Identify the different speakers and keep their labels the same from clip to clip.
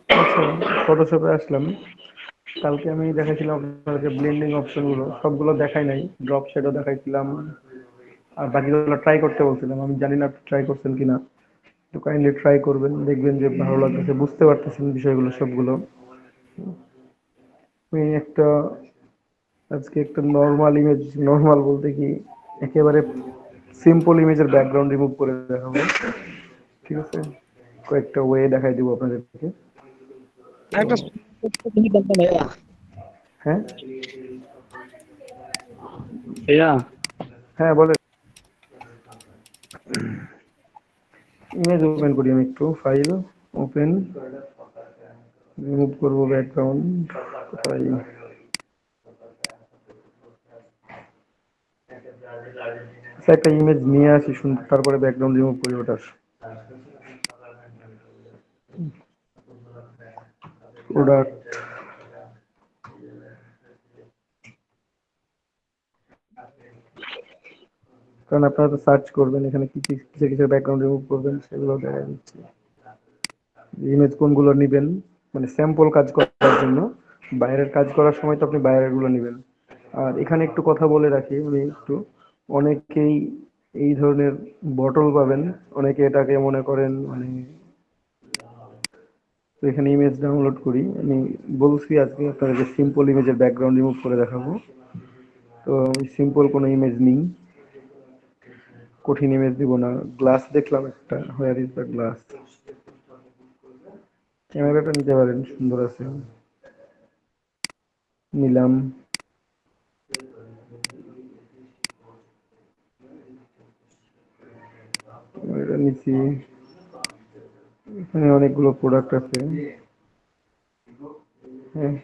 Speaker 1: আচ্ছা, ফটোশপে আসলাম। কালকে আমি দেখাইছিলাম আপনার যে ব্লেন্ডিং অপশন গুলো সবগুলো দেখাই নাই, ড্রপ শেডও দেখাইছিলাম, আর বাকিগুলো ট্রাই করতে বলছিলাম। আমি জানি না আপনি ট্রাই করছেন কিনা, তো কাইন্ডলি ট্রাই করবেন, দেখবেন যে ভালো লাগতেছে, বুঝতে পারতেছেন বিষয়গুলো সবগুলো। আমি একটা আজকে একটা নর্মাল ইমেজ, নর্মাল বলতে কি একেবারে সিম্পল ইমেজের ব্যাকগ্রাউন্ড রিমুভ করে দেখাবো, ঠিক আছে? কয়েকটা ওয়ে দেখাই দিব আপনাদেরকে। তো
Speaker 2: একটা ছোট্ট জিনিস জানতাম ভাইয়া।
Speaker 1: হ্যাঁ,
Speaker 2: ভাইয়া,
Speaker 1: হ্যাঁ বলে। ইমেজ ওপেন করি আমি, একটু ফাইল ওপেন, রিমুভ করবো ব্যাকগ্রাউন্ড। কোথায়? আচ্ছা, একটা ইমেজ নিয়ে আসি সুন্দর, তারপরে ব্যাকগ্রাউন্ড রিমুভ করি ওটার। প্রোডাক্ট, কারণ আপনারা তো সার্চ করবেন এখানে কি কি কিসের কিসের ব্যাকগ্রাউন্ড রিমুভ করবেন সেগুলো দেখা দিচ্ছি। ইমেজ কোনগুলো নিবেন, মানে স্যাম্পল কাজ করার জন্য, বাইরের কাজ করার সময় তো আপনি বাইরের গুলো নিবেন। আর এখানে একটু কথা বলে রাখি আমি একটু, অনেকেই এই ধরনের বটল পাবেন, অনেকে এটাকে মনে করেন মানে, তো এখানে ইমেজ ডাউনলোড করি আমি। বলছি আজকে আপনাদেরকে সিম্পল ইমেজের ব্যাকগ্রাউন্ড রিমুভ করে দেখাবো। তো আমি সিম্পল কোনো ইমেজ নিই, কঠিন ইমেজ দিব না। গ্লাস দেখলাম একটা, হোয়ার ইজ দ্য গ্লাস, ক্যামেরাটা নিতে পারেন, সুন্দর আছে, নিলাম। এটা নিচ্ছি। এখানে অনেকগুলো প্রোডাক্ট আছে। হ্যাঁ,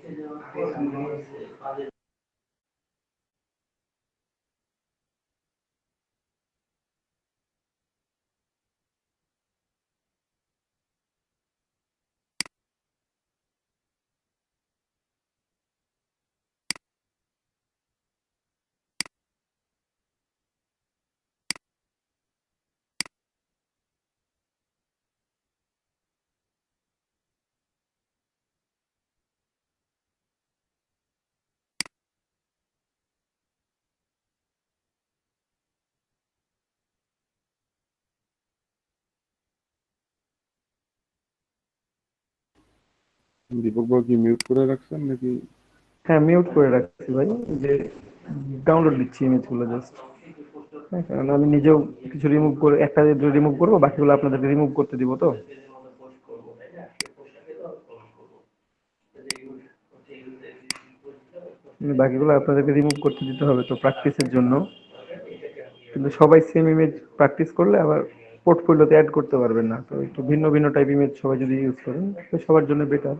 Speaker 3: দীপক বাবু কি মিউট করে রাখছেন নাকি?
Speaker 1: হ্যাঁ মিউট করে রাখছি ভাই, যে ডাউনলোড দিচ্ছি ইমেজগুলো জাস্ট। হ্যাঁ, কারণ আমি নিজেও কিছু রিমুভ করে, একটা রিমুভ করবো, বাকিগুলো আপনাদেরকে রিমুভ করতে দিব। তো বাকিগুলো আপনাদেরকে রিমুভ করতে দিতে হবে তো প্র্যাকটিসের জন্য। কিন্তু সবাই সেম ইমেজ প্র্যাকটিস করলে আবার পোর্টফোলিওতে অ্যাড করতে পারবেন না, তো একটু ভিন্ন ভিন্ন টাইপ ইমেজ সবাই যদি ইউজ করেন তো সবার জন্য বেটার।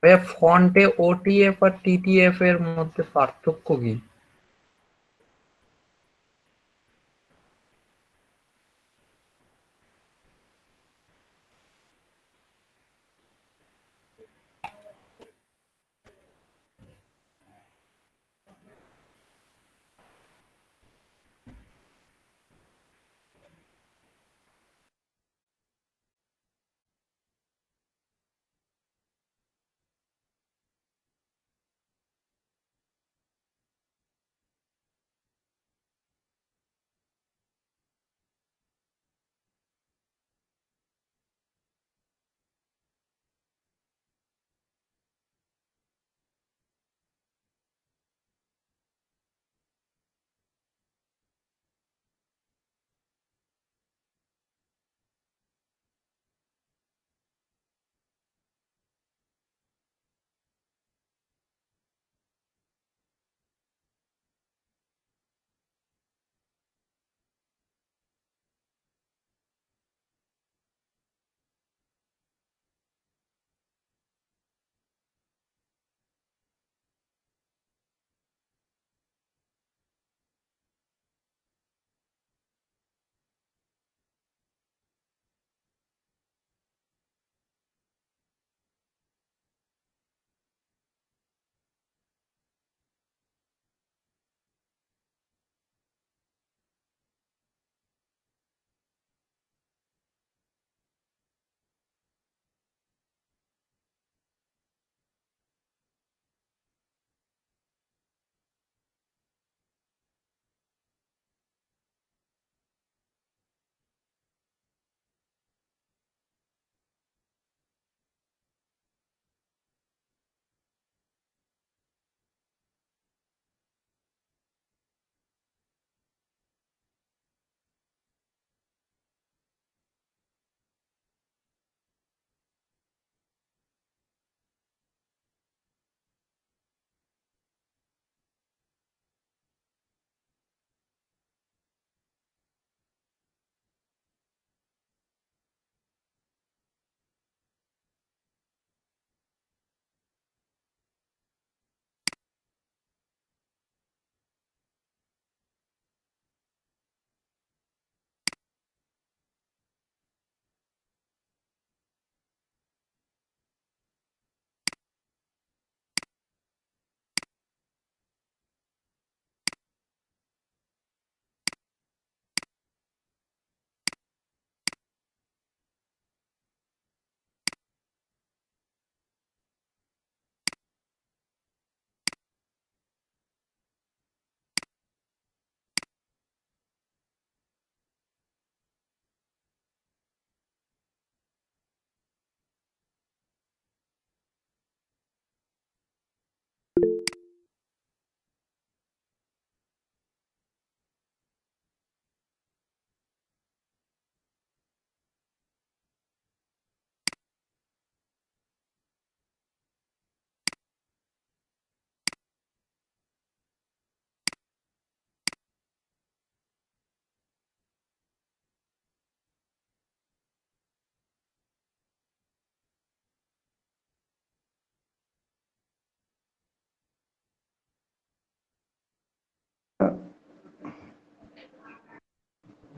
Speaker 4: ভাইয়া, ফন্টে ওটিএফ আর টিটিএফ এর মধ্যে পার্থক্য কি?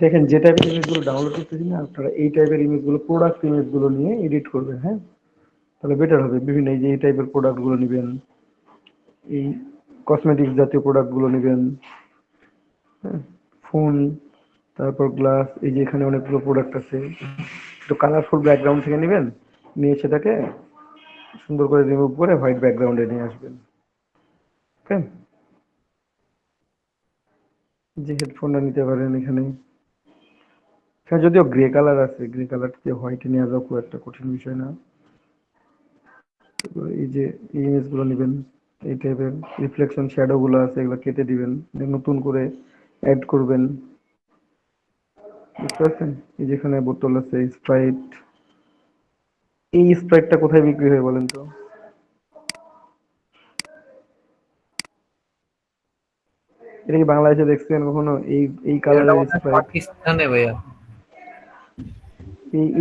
Speaker 1: দেখেন যে টাইপের ইমেজগুলো ডাউনলোড করতেছি না, আপনারা এই টাইপের ইমেজগুলো, প্রোডাক্ট ইমেজগুলো নিয়ে এডিট করবেন, হ্যাঁ? তাহলে বেটার হবে। বিভিন্ন এই যে এই টাইপের প্রোডাক্টগুলো নেবেন, এই কসমেটিক্স জাতীয় প্রোডাক্টগুলো নেবেন, হ্যাঁ? ফোন, তারপর গ্লাস, এই যে এখানে অনেকগুলো প্রোডাক্ট আছে, একটু কালারফুল ব্যাকগ্রাউন্ড থেকে নেবেন, নিয়ে সেটাকে সুন্দর করে রিমুভ করে হোয়াইট ব্যাকগ্রাউন্ডে নিয়ে আসবেন। ওকে, যে হেডফোনটা নিতে পারেন এখানে। হ্যাঁ, যদিও গ্রে কালার আছে, গ্রে কালারকে হোয়াইটে নিয়ে যাওয়া খুব একটা কঠিন বিষয় না। তারপর এই যে ইমেজ গুলো নেবেন, এই টাইপের রিফ্লেকশন শ্যাডো গুলো আছে, এগুলো কেটে দিবেন, দিয়ে নতুন করে অ্যাড করবেন। বুঝতে পারছেন? এই যেখানে বোতল আছে স্প্রাইট, এই স্প্রাইটটা কোথায় বিক্রি হয় বলেন তো? এটা কি বাংলাদেশে দেখছেন কখনো? এই এই
Speaker 4: এটা
Speaker 1: কালারের
Speaker 4: মনে হয়
Speaker 1: স্প্রাইট,
Speaker 4: পাকিস্তানে ভাইয়া।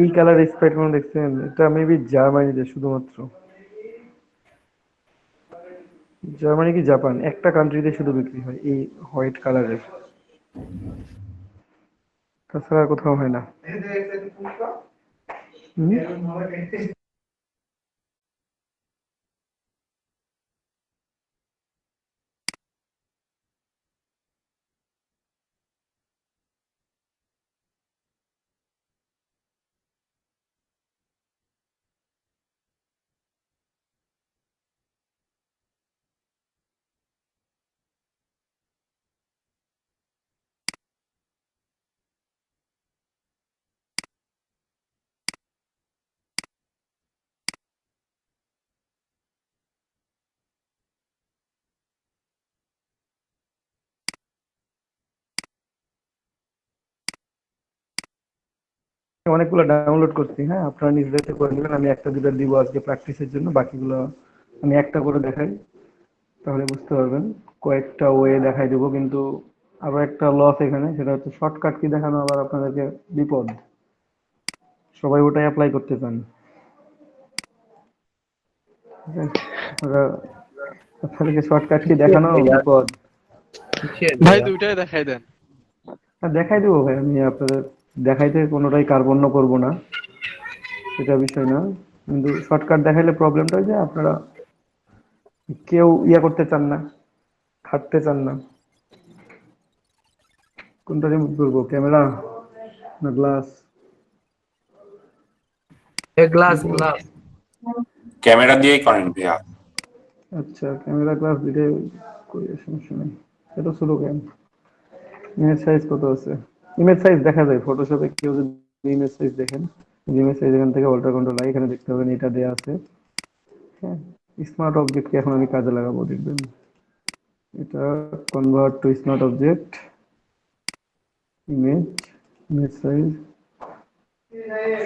Speaker 1: এই কালারের স্প্রাইট কখনো দেখছেন? এটা মেবি জার্মানিতে শুধুমাত্র। জার্মানি কি জাপান, একটা কান্ট্রিতে শুধু বিক্রি হয় এই হোয়াইট কালারের, তাছাড়া আর কোথাও হয় না। হুম? অনেকগুলো ডাউনলোড করছি, হ্যাঁ? আপনারা নিজেদের করে নেবেন, আমি একটা দুটো দিব আজকে প্র্যাকটিসের জন্য, বাকিগুলো আমি একটা করে দেখাই, তাহলে বুঝতে পারবেন। কয়েকটা ওয়ে দেখাই দেবো, কিন্তু আরো একটা লস এখানে, সেটা হচ্ছে শর্টকাট কি দেখানো আবার আপনাদেরকে বিপদ। সবাই ওটাই অ্যাপ্লাই করতে চান, বুঝলেন? আপনারা, আপনাদেরকে শর্টকাট কি
Speaker 4: কিসের
Speaker 1: দেখানো
Speaker 4: ভাইয়া?
Speaker 1: বিপদ।
Speaker 4: কিসের
Speaker 2: ভাই
Speaker 4: ভাইয়া?
Speaker 2: দুইটাই দেখাই দেন।
Speaker 1: হ্যাঁ, দেখাই দেবো ভাই, আমি আপনাদের দেখাইতে কোনোটাই কার্পণ্য করব না, সেটা বিষয় না। কিন্তু শর্টকাট দেখাইলে প্রবলেমটা যে আপনারা কেউ ইয়া করতে চান না, খাটতে চান না। কোনটা রিমুভ করবো, ক্যামেরা না glass?
Speaker 4: A glass glass.
Speaker 5: Camera দিয়েই করেন ভাইয়া।
Speaker 1: আচ্ছা, ক্যামেরা গ্লাস দিলে করি, সমস্যা নেই। এটা ছোট কেন? ইমেজ সাইজ কত আছে? ইমেজ সাইজ দেখা যায় ফটোশপে, কেউ যদি ইমেজ সাইজ দেখেন, ইমেজ সাইজ এখান থেকে অল্টার কন্ট্রোল আই, এখানে দেখতে পাবেন এটা দেয়া আছে, হ্যাঁ? স্মার্ট অবজেক্টকে এখন আমি কাজে লাগাবো, দেখবেন। এটা convert to smart object, image, image size.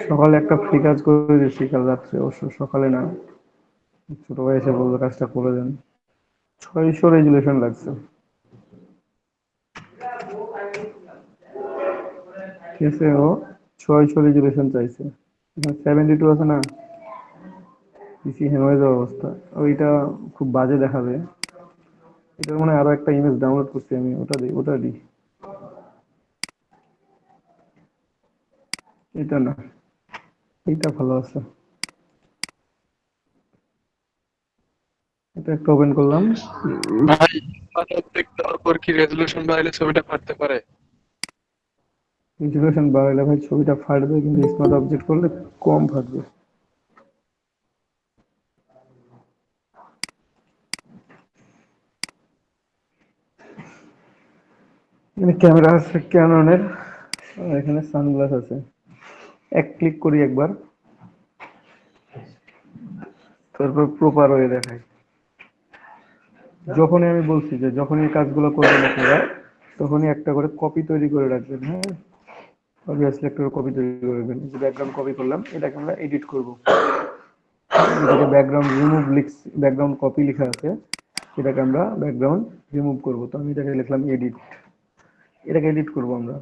Speaker 1: সকালে একটা ফ্রি কাজ করে দিয়েছি, কাল রাত্রে, অবশ্য সকালে না, ছোট ভাই এসে বললো কাজটা করে দেন। 600 রেজুলেশন লাগছে, ঠিক আছে? ও 600 রেজুলেশন চাইছে, এখানে 72 আছে না, পিসি হ্যাং হয়ে যাওয়ার অবস্থা। ওইটা খুব বাজে দেখাবে। এটার মনে হয় আরো একটা ইমেজ ডাউনলোড করছি আমি, ওটা দিই, ওটা দিই। এটা না, এইটা ভালো আছে। এটা একটা ওপেন করলাম।
Speaker 2: ভাই অবজেক্ট দেওয়ার পর কি রেজলিউশন বাড়াইলে ছবিটা ফাটতে পারে?
Speaker 1: রেজুলেশন বাড়াইলে ভাই ছবিটা ফাটবে, কিন্তু স্মার্ট অবজেক্ট করলে কম ফাটবে। এখানে ক্যামেরা আছে ক্যাননের, আর এখানে সানগ্লাস আছে। এক ক্লিক করি একবার, তারপর প্রপার হয়ে দেখাই। যখনই আমি বলছি যে যখনই এই কাজগুলো করবেন আপনারা তখনই একটা করে কপি তৈরি করে রাখবেন। হ্যাঁ, অবভিয়াসলি একটা করে কপি তৈরি করে রাখবেন। এই যে ব্যাকগ্রাউন্ড কপি করলাম, এটাকে আমরা এডিট করব। এটাকে ব্যাকগ্রাউন্ড রিমুভ লিখছি, ব্যাকগ্রাউন্ড কপি লেখা আছে, এটাকে আমরা ব্যাকগ্রাউন্ড রিমুভ করব। তো আমি এটাকে লিখলাম এডিট, এটাকে এডিট করব আমরা।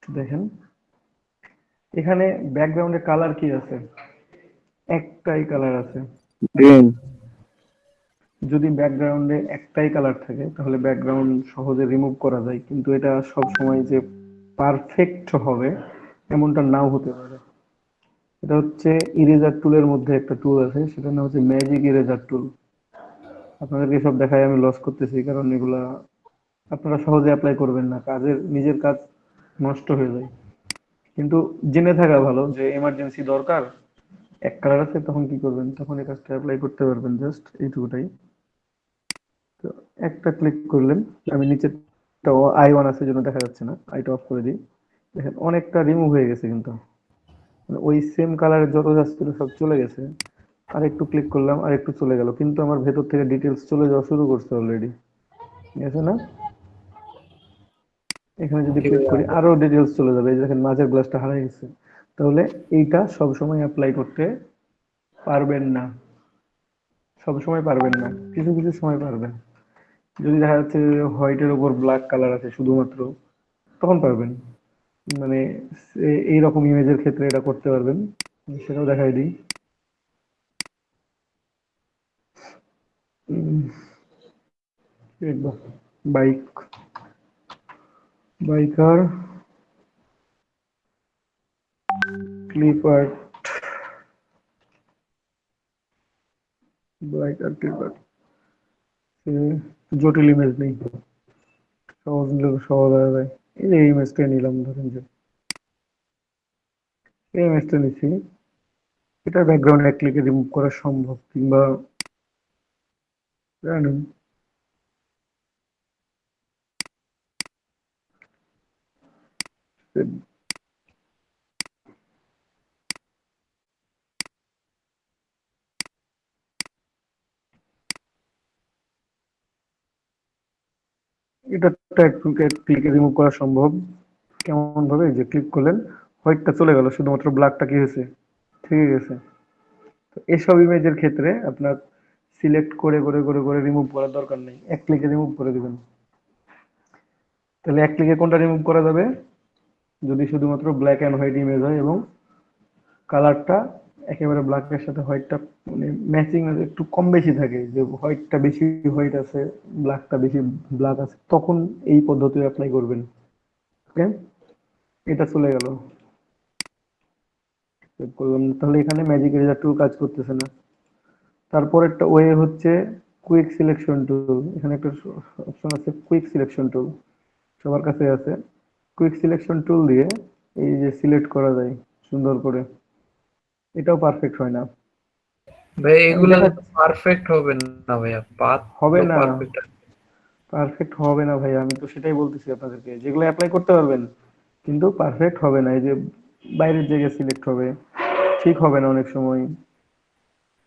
Speaker 1: দেখেন এখানে ব্যাকগ্রাউন্ডে কালার কি আছে, একটাই কালার আছে।
Speaker 3: গ্রিন।
Speaker 1: যদি ব্যাকগ্রাউন্ডে একটাই কালার থাকে তাহলে ব্যাকগ্রাউন্ড সহজে রিমুভ করা যায়, কিন্তু এটা সব সময় যে পারফেক্ট হবে এমনটা নাও হতে পারে। এটা হচ্ছে ইরেজার টুলের মধ্যে একটা টুল আছে, সেটার নাম হচ্ছে ম্যাজিক ইরেজার টুল। আপনাদেরকে সব দেখায় আমি লস করতেছি, কারণ এগুলা আপনারা সহজে অ্যাপ্লাই করবেন না, কাজের নিজের কাজ নষ্ট হয়ে যায়। কিন্তু জেনে থাকা ভালো যে এমার্জেন্সি দরকার, এক কালার আছে, তখন কি করবেন, তখন এই কাজটা অ্যাপ্লাই করতে পারবেন। জাস্ট এইটুকুটাই। তো একটা ক্লিক করলেন, আমি নিচেরটা আই1 আছে জন্য দেখা যাচ্ছে না, আইটা অফ করে দিই। দেখেন অনেকটা রিমুভ হয়ে গেছে, কিন্তু মানে ওই সেম কালারের যত যাচ্ছিল সব চলে গেছে। আর একটু ক্লিক করলাম, আর একটু চলে গেল, কিন্তু আমার ভেতর থেকে ডিটেলস চলে যাওয়া শুরু করছে অলরেডি। ঠিক আছে না? এখানে যদি
Speaker 4: জি
Speaker 1: ক্লিক
Speaker 4: ভাইয়া।
Speaker 1: করি আরো ডিটেলস চলে যাবে। এই যে দেখেন মাঝের গ্লাসটা হারিয়ে গেছে। তাহলে এইটা সব সময় অ্যাপ্লাই করতে পারবেন না, সব সময় পারবেন না, কিছু কিছু সময় পারবেন। যদি দেখা যাচ্ছে হোয়াইটের উপর ব্ল্যাক কালার আছে শুধুমাত্র, তখন পারবেন। মানে এইরকম ইমেজের ক্ষেত্রে এটা করতে পারবেন, সেটাও দেখাই দিই। Bike, biker, clipper, biker clipper, জটিল ইমেজ নেই, সহজ নিলে সহজ হয়ে যায়। এই যে ইমেজটা নিলাম, ধরেন যে এই ইমেজটা নিচ্ছি, এটা ব্যাকগ্রাউন্ড এক ক্লিকে রিমুভ করা সম্ভব, কিংবা জানেন এটা এক ক্লিকে রিমুভ করা সম্ভব। কেমন ভাবে, যে ক্লিক করলেন, হোয়াইটটা চলে গেল, শুধুমাত্র ব্ল্যাকটা কি হয়েছে, থেকে গেছে। তো এসব ইমেজের ক্ষেত্রে আপনার সিলেক্ট করে করে করে করে রিমুভ করার দরকার নেই, এক ক্লিকে রিমুভ করে দিবেন। তাহলে এক ক্লিকে কোনটা রিমুভ করা যাবে, যদি শুধুমাত্র ব্ল্যাক অ্যান্ড হোয়াইট ইমেজ হয় এবং কালারটা একেবারে ব্ল্যাকের সাথে হোয়াইটটা মানে ম্যাচিং একটু কম বেশি থাকে, যে হোয়াইটটা বেশি হোয়াইট আছে, ব্ল্যাকটা বেশি ব্ল্যাক আছে, তখন এই পদ্ধতি অ্যাপ্লাই করবেন। ওকে, এটা চলে গেল, সেভ করলাম। তাহলে এখানে ম্যাজিক ইরেজার টুল কাজ করতেছে না। তারপর একটা ওয়ে হচ্ছে কুইক সিলেকশন টুল। এখানে একটা অপশন আছে কুইক সিলেকশন টুল, সবার কাছে আছে। কুইক সিলেকশন টুল দিয়ে এই যে সিলেক্ট করা যায় সুন্দর করে, এটাও পারফেক্ট হয় না।
Speaker 4: ভাই
Speaker 1: আমি
Speaker 4: এগুলো
Speaker 1: দেখা
Speaker 4: পারফেক্ট হবে না ভাইয়া, পাথ
Speaker 1: হবে না,
Speaker 4: পারফেক্ট।
Speaker 1: পারফেক্ট হবে না ভাই, আমি তো সেটাই বলতেছি আপনাদেরকে, যেগুলো অ্যাপ্লাই করতে পারবেন কিন্তু পারফেক্ট হবে না। এই যে বাইরের জায়গায় সিলেক্ট হবে, ঠিক হবে না অনেক সময়,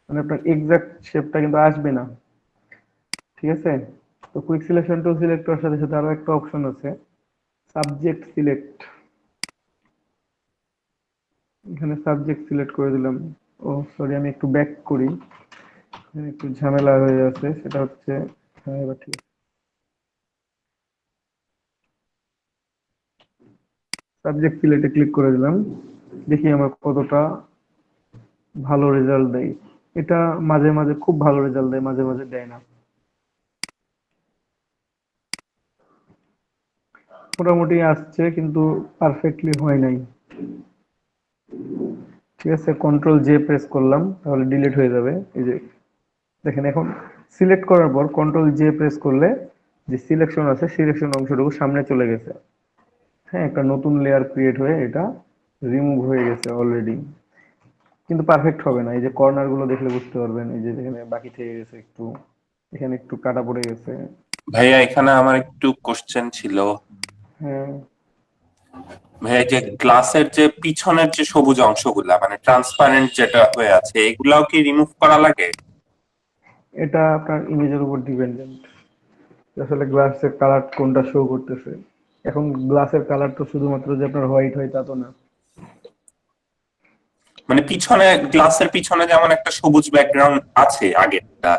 Speaker 1: মানে আপনার এক্সাক্ট শেপটা কিন্তু আসবে না। ঠিক আছে? তো কুইক সিলেকশন টুল সিলেক্ট করার সাথে সাথে আরো একটা অপশন আছে, সাবজেক্ট সিলেক্ট। এখানে সাবজেক্ট সিলেক্ট করে দিলাম। ও সরি, আমি একটু ব্যাক করি, এখানে একটু ঝামেলা হয়ে যাচ্ছে। সেটা হচ্ছে, হ্যাঁ এবার ঠিক আছে। সাবজেক্ট সিলেক্টে ক্লিক করে দিলাম, দেখি আমার কতটা ভালো রেজাল্ট দেয়। এটা মাঝে মাঝে খুব ভালো রেজাল্ট দেয়, মাঝে মাঝে দেয় না। মোটামুটি আসছে, কিন্তু পারফেক্টলি হয় নাই। ঠিক আছে, কন্ট্রোল জে প্রেস করলাম, তাহলে ডিলিট হয়ে যাবে। এই যে দেখেন, এখন সিলেক্ট করার পর কন্ট্রোল জে প্রেস করলে যে সিলেকশন আছে, সিলেকশন অংশটুকু সামনে চলে গেছে। হ্যাঁ, একটা নতুন লেয়ার ক্রিয়েট হয়ে এটা রিমুভ হয়ে গেছে অলরেডি, কিন্তু পারফেক্ট হবে না। এই যে কর্নার গুলো দেখলে বুঝতে পারবেন, এই যে এখানে বাকি থেকে গেছে একটু, এখানে একটু কাটা পড়ে গেছে।
Speaker 5: ভাইয়া এখানে আমার একটু কোশ্চেন ছিল।
Speaker 1: হ্যাঁ,
Speaker 5: ভাইয়া যে গ্লাসের যে পিছনের যে সবুজ অংশগুলা মানে ট্রান্সপারেন্ট যেটা হয়ে আছে এগুলাও কি রিমুভ করা লাগে?
Speaker 1: এটা আপনার ইমেজের উপর ডিপেন্ডেন্ট, আসলে গ্লাসের কালার কোনটা শো করতেছে। এখন গ্লাসের কালার তো শুধুমাত্র যে আপনার হোয়াইট হয় তা তো না।
Speaker 5: মানে পিছনে, গ্লাসের পিছনে যেমন একটা সবুজ ব্যাকগ্রাউন্ড আছে আগেরটা,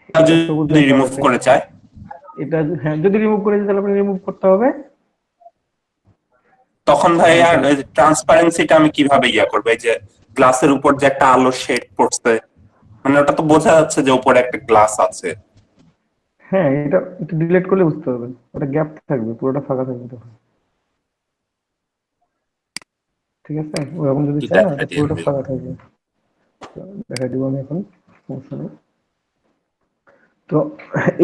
Speaker 1: এটা সবুজ
Speaker 5: যদি
Speaker 1: হইতে
Speaker 5: রিমুভ
Speaker 1: হবে।
Speaker 5: করে চায়,
Speaker 1: এটা হ্যাঁ, যদি রিমুভ করে দিই তাহলে আপনি রিমুভ করতে হবে।
Speaker 5: তখন ভাই আর
Speaker 1: এটা
Speaker 5: ট্রান্সপারেন্সিটা আমি কিভাবে করবো? এই যে গ্লাসের উপর যে একটা আলো শেড পড়ছে, মানে ওটা তো বোঝা যাচ্ছে যে উপরে একটা গ্লাস আছে।
Speaker 1: হ্যাঁ, এটা একটু ডিলিট করলে বুঝতে পারবেন, ওটা গ্যাপ থাকবে, পুরোটা ফাঁকা থাকবে তখন। ঠিক আছে, ওরকম যদি চাই না, এটা
Speaker 5: দেখাই
Speaker 1: পুরোটা
Speaker 5: দিন।
Speaker 1: ফাঁকা থাকবে। তো দেখাই দিব আমি এখন, সমস্যা নেই। তো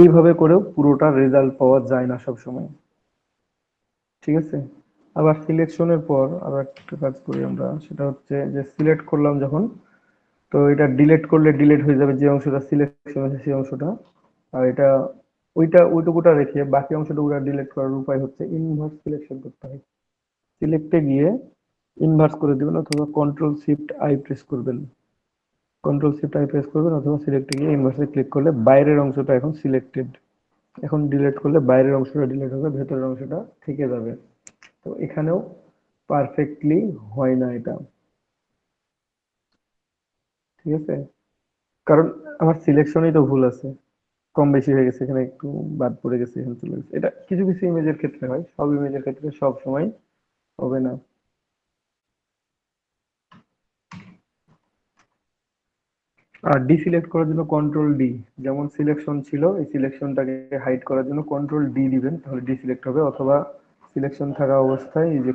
Speaker 1: এইভাবে করেও পুরোটা রেজাল্ট পাওয়া যায় না সব সময়। ঠিক আছে, আবার সিলেকশনের পর আরো একটা কাজ করি আমরা, সেটা হচ্ছে যে সিলেক্ট করলাম যখন, তো এটা ডিলিট করলে ডিলিট হয়ে যাবে যে অংশটা সিলেকশন আছে সেই অংশটা। আর এটা ওইটুকুটা রেখে বাকি অংশটুকু ডিলিট করার উপায় হচ্ছে ইনভার্স সিলেকশন করতে হয়। সিলেক্টে গিয়ে ইনভার্স করে দিবেন, অথবা কন্ট্রোল শিফট আই প্রেস করবেন। কন্ট্রোল শিফট আই প্রেস করবেন অথবা সিলেক্টে গিয়ে ইনভার্সে ক্লিক করলে বাইরের অংশটা এখন সিলেক্টেড। এখন ডিলিট করলে বাইরের অংশটা ডিলিট হবে, ভেতরের অংশটা থেকে যাবে। তো এখানেও পারফেক্টলি হয় না এটা। ঠিক আছে, কারণ আমার সিলেকশনই তো ভুল আছে, কম বেশি হয়ে গেছে, এখানে একটু বাদ পড়ে গেছে, এখানে চলে গেছে। এটা কিছু কিছু ইমেজের ক্ষেত্রে হয়, সব ইমেজের ক্ষেত্রে সব সময় হবে না। আর ডিসিলেক্ট করার জন্য কন্ট্রোল ডি, যেমন সিলেকশন ছিল এই সিলেকশনটাকে হাইড করার জন্য কন্ট্রোল ডি দিবেন, তাহলে ডিসিলেক্ট হবে। অথবা সিলেকশন থাকা অবস্থায় এই যে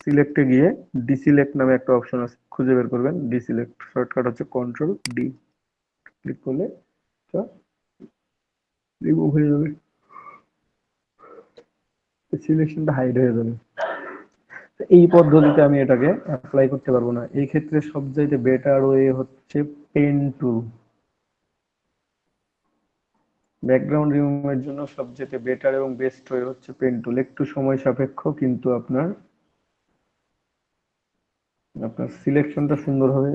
Speaker 1: সিলেক্টে গিয়ে ডিসিলেক্ট নামে একটা অপশন আছে, খুঁজে বের করবেন, ডিসিলেক্ট শর্টকাট হচ্ছে কন্ট্রোল ডি, ক্লিক করলে রিমুভ হয়ে যাবে, সিলেকশনটা হাইড হয়ে যাবে। তো এই পদ্ধতিতে আমি এটাকে অ্যাপ্লাই করতে পারবো না। এই ক্ষেত্রে সবচাইতে বেটার ওয়ে হচ্ছে পেন টুল। ব্যাকগ্রাউন্ড রিমুভের জন্য সবচেয়ে বেটার এবং বেস্ট ওয়ে হচ্ছে পেন টুল। একটু সময় সাপেক্ষ, কিন্তু আপনার আপনার সিলেকশনটা সুন্দর হবে,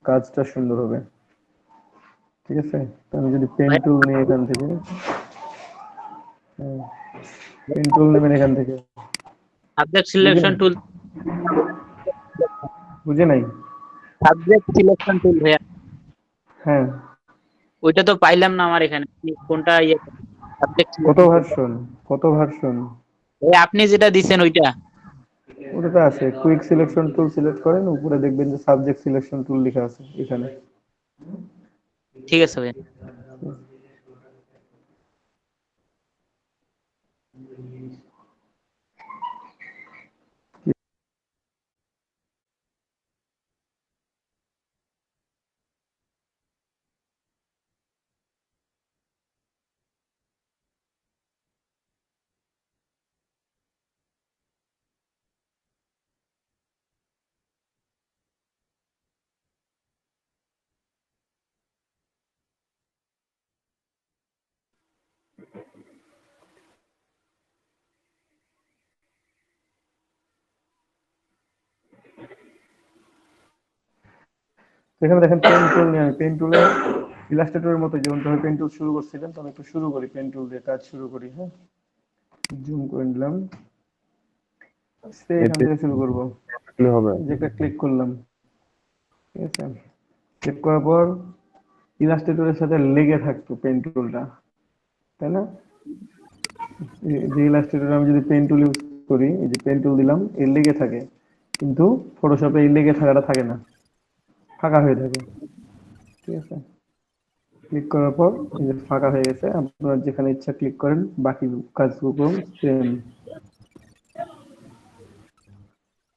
Speaker 1: কাজটা সুন্দর হবে। ঠিক আছে, তো আমি যদি পেন
Speaker 6: ভাই
Speaker 1: টুল নিয়ে এখান থেকে, পেন টুল নেবেন এখান থেকে।
Speaker 6: সাবজেক্ট
Speaker 1: বুঝে
Speaker 6: সিলেকশন
Speaker 1: নাই,
Speaker 6: টুল,
Speaker 1: বুঝে নাই।
Speaker 6: সাবজেক্ট সিলেকশন টুল ভাইয়া,
Speaker 1: হ্যাঁ,
Speaker 6: ওইটা তো পাইলাম না আমার এখানে। আপনি কোনটা সাবজেক্ট
Speaker 1: কত
Speaker 6: সিলেকশন টুল?
Speaker 1: ভার্সন, কত ভার্সন?
Speaker 6: ভাই আপনি যেটা দিছেন ওইটা।
Speaker 1: ওটাতে আছে কুইক সিলেকশন টুল, সিলেক্ট করেন, উপরে দেখবেন যে সাবজেক্ট সিলেকশন টুল লেখা আছে এখানে।
Speaker 6: ঠিক আছে ভাই।
Speaker 1: তো এখানে দেখেন পেন টুল নিয়ে, আমি পেন টুলে ইলাস্ট্রেটরের মতো যেমন ভাবে পেন টুল শুরু করছিলেন, তো আমি একটু শুরু করি, পেন টুল দিয়ে কাজ শুরু করি। হ্যাঁ, জুম করে নিলাম, সে এখান
Speaker 3: এতে
Speaker 1: থেকে শুরু করবো।
Speaker 3: থাকলে হবে।
Speaker 1: যে একটা ক্লিক করলাম, ঠিক আছে, ক্লিক করার পর ইলাস্ট্রেটরের সাথে লেগে থাকতো পেন টুলটা, তাই না? যে ইলাস্ট্রেটর আমি যদি পেন টুল ইউজ করি, এই যে পেন টুল দিলাম, এর লেগে থাকে, কিন্তু ফটোশপে এই লেগে থাকাটা থাকে না, ফাঁকা হয়ে থাকে। ঠিক আছে, ক্লিক করার পর এই যে ফাঁকা হয়ে গেছে, আপনার যেখানে ইচ্ছা ক্লিক করেন, বাকি কাজগুলো সেম।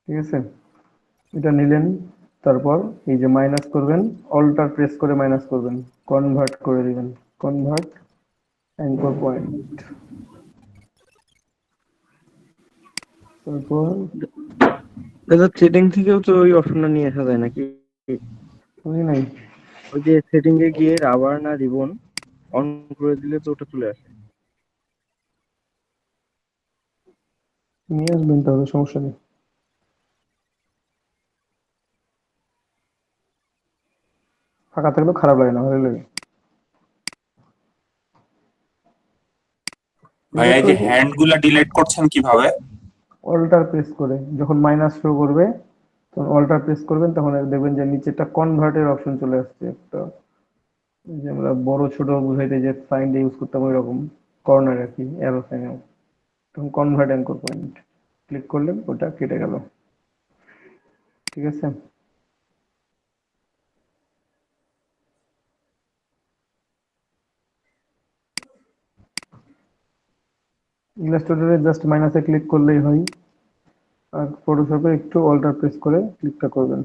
Speaker 1: ঠিক আছে, এটা নিলেন, তারপর এই যে মাইনাস করবেন, অল্টার প্রেস করে মাইনাস করবেন, কনভার্ট করে দিবেন, কনভার্ট অ্যাঙ্কর পয়েন্ট। তারপর
Speaker 7: দাদা সেটিং থেকেও তো ওই অপশনটা নিয়ে আসা যায় নাকি?
Speaker 1: বুঝি নাই,
Speaker 7: ওই যে সেটিং এ গিয়ে রাবার না রিবন অন করে দিলে তো ওটা চলে আসে।
Speaker 1: নিয়ে আসবেন তাহলে, সমস্যা নেই। ফাঁকা থাকলেও খারাপ লাগে না, ভালো লাগে।
Speaker 5: ভাইয়া এই যে হ্যান্ড গুলা ডিলিট করছেন কিভাবে?
Speaker 1: অল্টার প্রেস করে যখন মাইনাস শো করবে তখন অল্টার প্রেস করবেন, তখন দেখবেন যে নিচে একটা কনভার্টের অপশন চলে আসছে একটা, এই যে আমরা বড় ছোট বুঝাইতে যে সাইন ইউজ করতাম ওই রকম কর্নার আর কি, অ্যারো সাইন, তখন কনভার্ট অ্যাঙ্কর পয়েন্ট ক্লিক করলেন, ওটা কেটে গেল। ঠিক আছে, ইলাস্ট্রেটরে জাস্ট মাইনাসে ক্লিক করলেই হয়, আর ফটোশপে একটু অল্টার প্রেস করে ক্লিকটা করবেন।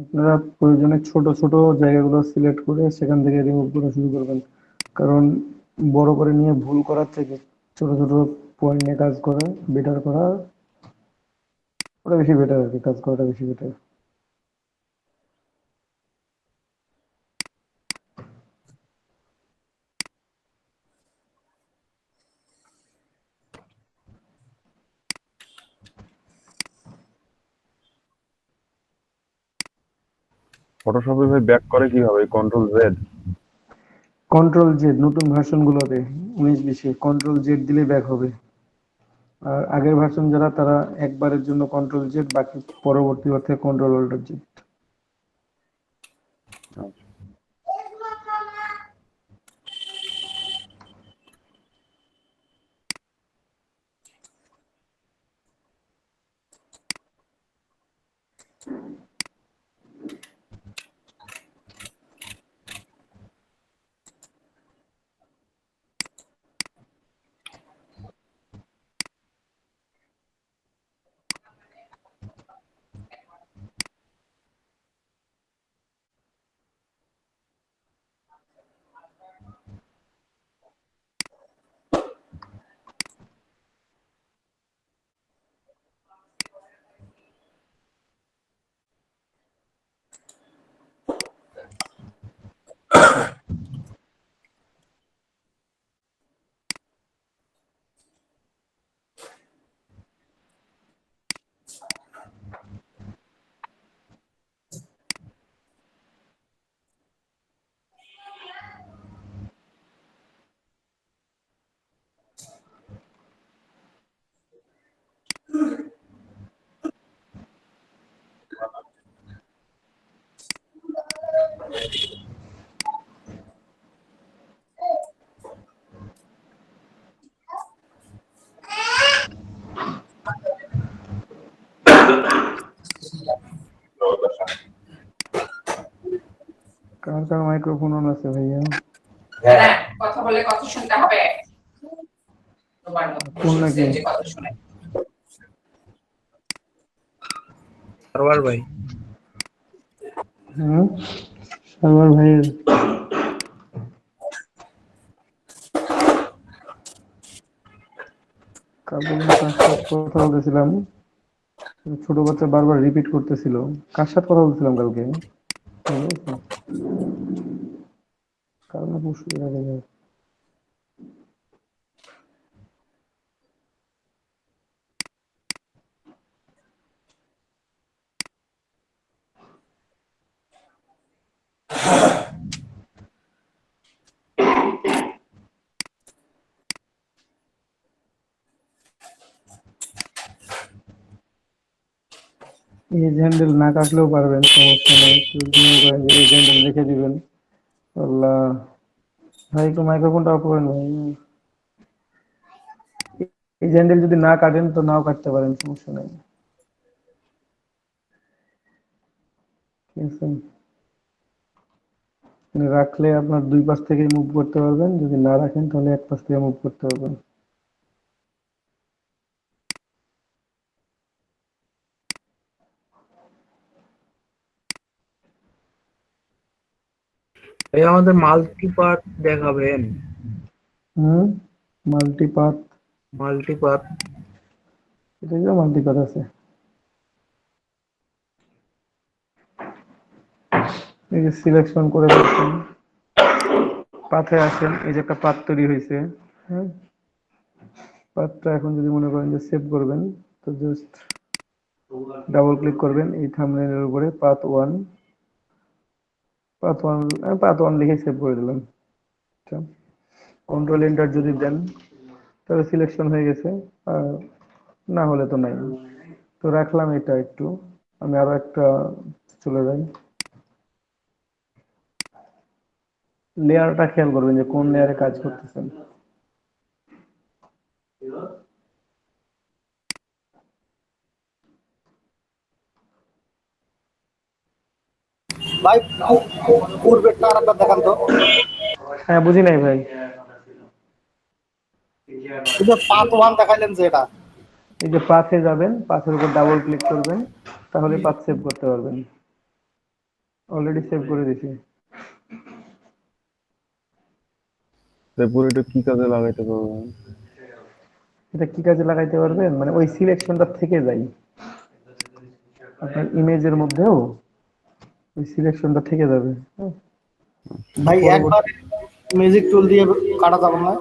Speaker 1: আপনারা প্রয়োজনে ছোট ছোট জায়গাগুলো সিলেক্ট করে সেখান থেকে রিমুভ করা শুরু করবেন, কারণ বড় করে নিয়ে ভুল করার থেকে ছোট ছোট পয়েন্ট নিয়ে কাজ করা বেটার, করা ওটা বেশি বেটার আর কি, কাজ করাটা বেশি বেটার।
Speaker 3: ফটোশপে ভাই ব্যাক করে কিভাবে? Control Z?
Speaker 1: কন্ট্রোল জেড নতুন ভার্সন গুলোতে 19-20-এ কন্ট্রোল জেড দিলে ব্যাক হবে। আর আগের ভার্সন যারা, তারা একবারের জন্য কন্ট্রোল জেড, বাকি পরবর্তী অর্থে কন্ট্রোল অল্টার জেড। কার কার মাইক্রোফোন অন আছে ভাইয়া?
Speaker 8: কথা বলে কথা শুনতে হবে, তোমার
Speaker 1: কোন নাকি?
Speaker 8: যে কথা শুনে
Speaker 4: সার্ভার ভাই।
Speaker 1: হ্যাঁ, সার্ভার ভাইয়ের কালকে কার সাথে কথা বলতেছিলাম, ছোট বাচ্চা বারবার রিপিট করতেছিল। কার সাথে কথা বলছিলাম কালকে? মনে আছে? কাল না পরশু এর আগে? এজ হ্যান্ডেল না কাটলেও পারবেন, সমস্যা নেই। যদি মনে করেন যে এজ হ্যান্ডেল রেখে দিবেন, আল্লাহ ভাই একটু মাইক্রোফোনটা অফ করেন ভাই। এজ হ্যান্ডেল যদি না কাটেন তো নাও কাটতে পারেন, সমস্যা নেই। ঠিক আছে, মানে রাখলে আপনার দুই পাশ থেকে মুভ করতে পারবেন, যদি না রাখেন তাহলে এক পাশ থেকে মুভ করতে পারবেন।
Speaker 4: এই আমাদের মাল্টি পার্ট দেখাবেন?
Speaker 1: হুম, মাল্টিপাথ,
Speaker 4: মাল্টিপাথ,
Speaker 1: এটা কি মাল্টিপাথ আছে? এই যে সিলেকশন করে রাখছেন, পাথে আসেন, এই যে একটা পাথ তৈরি হয়েছে। হ্যাঁ, পাথটা এখন যদি মনে করেন যে সেভ করবেন, তো জাস্ট ডাবল ক্লিক করবেন এই থাম্বনেলের উপরে, পাথ ওয়ান, পাথ ওয়ান লিখে সেভ করে দিলাম। কন্ট্রোল এন্টার যদি দেন তাহলে সিলেকশন হয়ে গেছে, আর না হলে তো নাই। তো রাখলাম এটা একটু, আমি আরো একটা চলে যাই। লেয়ারটা খেয়াল করবেন যে কোন লেয়ারে কাজ করতেছেন।
Speaker 9: ভাই পূর্বেরটা আরেকবার দেখান তো।
Speaker 1: হ্যাঁ, বুঝি নাই ভাই।
Speaker 9: এই যে পার্ট 1 দেখাইলেন যে এটা,
Speaker 1: এই যে পাথে যাবেন, পাথের উপর ডাবল ক্লিক করবেন, তাহলে পাথ সেভ করতে পারবেন। অলরেডি সেভ করে দিছি।
Speaker 3: তারপর এটা কি কাজে লাগাইতে পারবো?
Speaker 1: এটা কি কাজে লাগাইতে পারবেন, মানে ওই সিলেকশনটা থেকে যায় আপনার ইমেজের মধ্যেও, ওই সিলেকশনটা থেকে যাবে। হ্যাঁ,
Speaker 9: ভাই একবার
Speaker 1: পরবর্তী
Speaker 9: ম্যাজিক টুল দিয়ে কাটা যাবে না?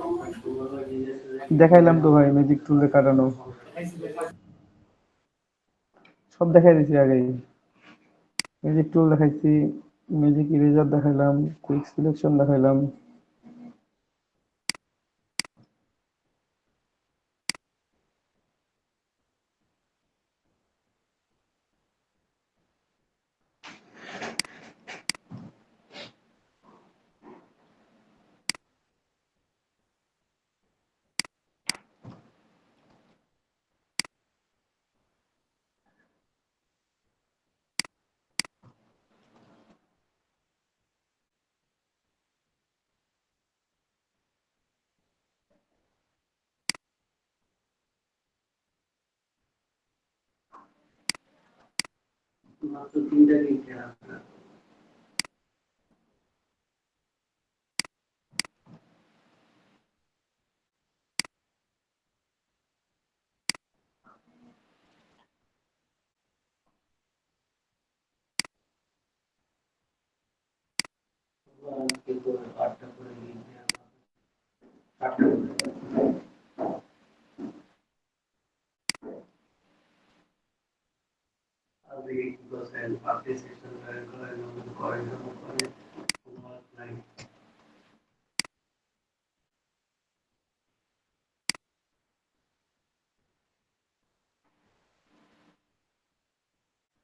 Speaker 1: দেখাইলাম তো ভাই, ম্যাজিক টুলে কাটানো সব দেখাই দিছি আগেই। ম্যাজিক টুল দেখাইছি, ম্যাজিক ইরেজার দেখাইলাম, কুইক সিলেকশন দেখাইলাম।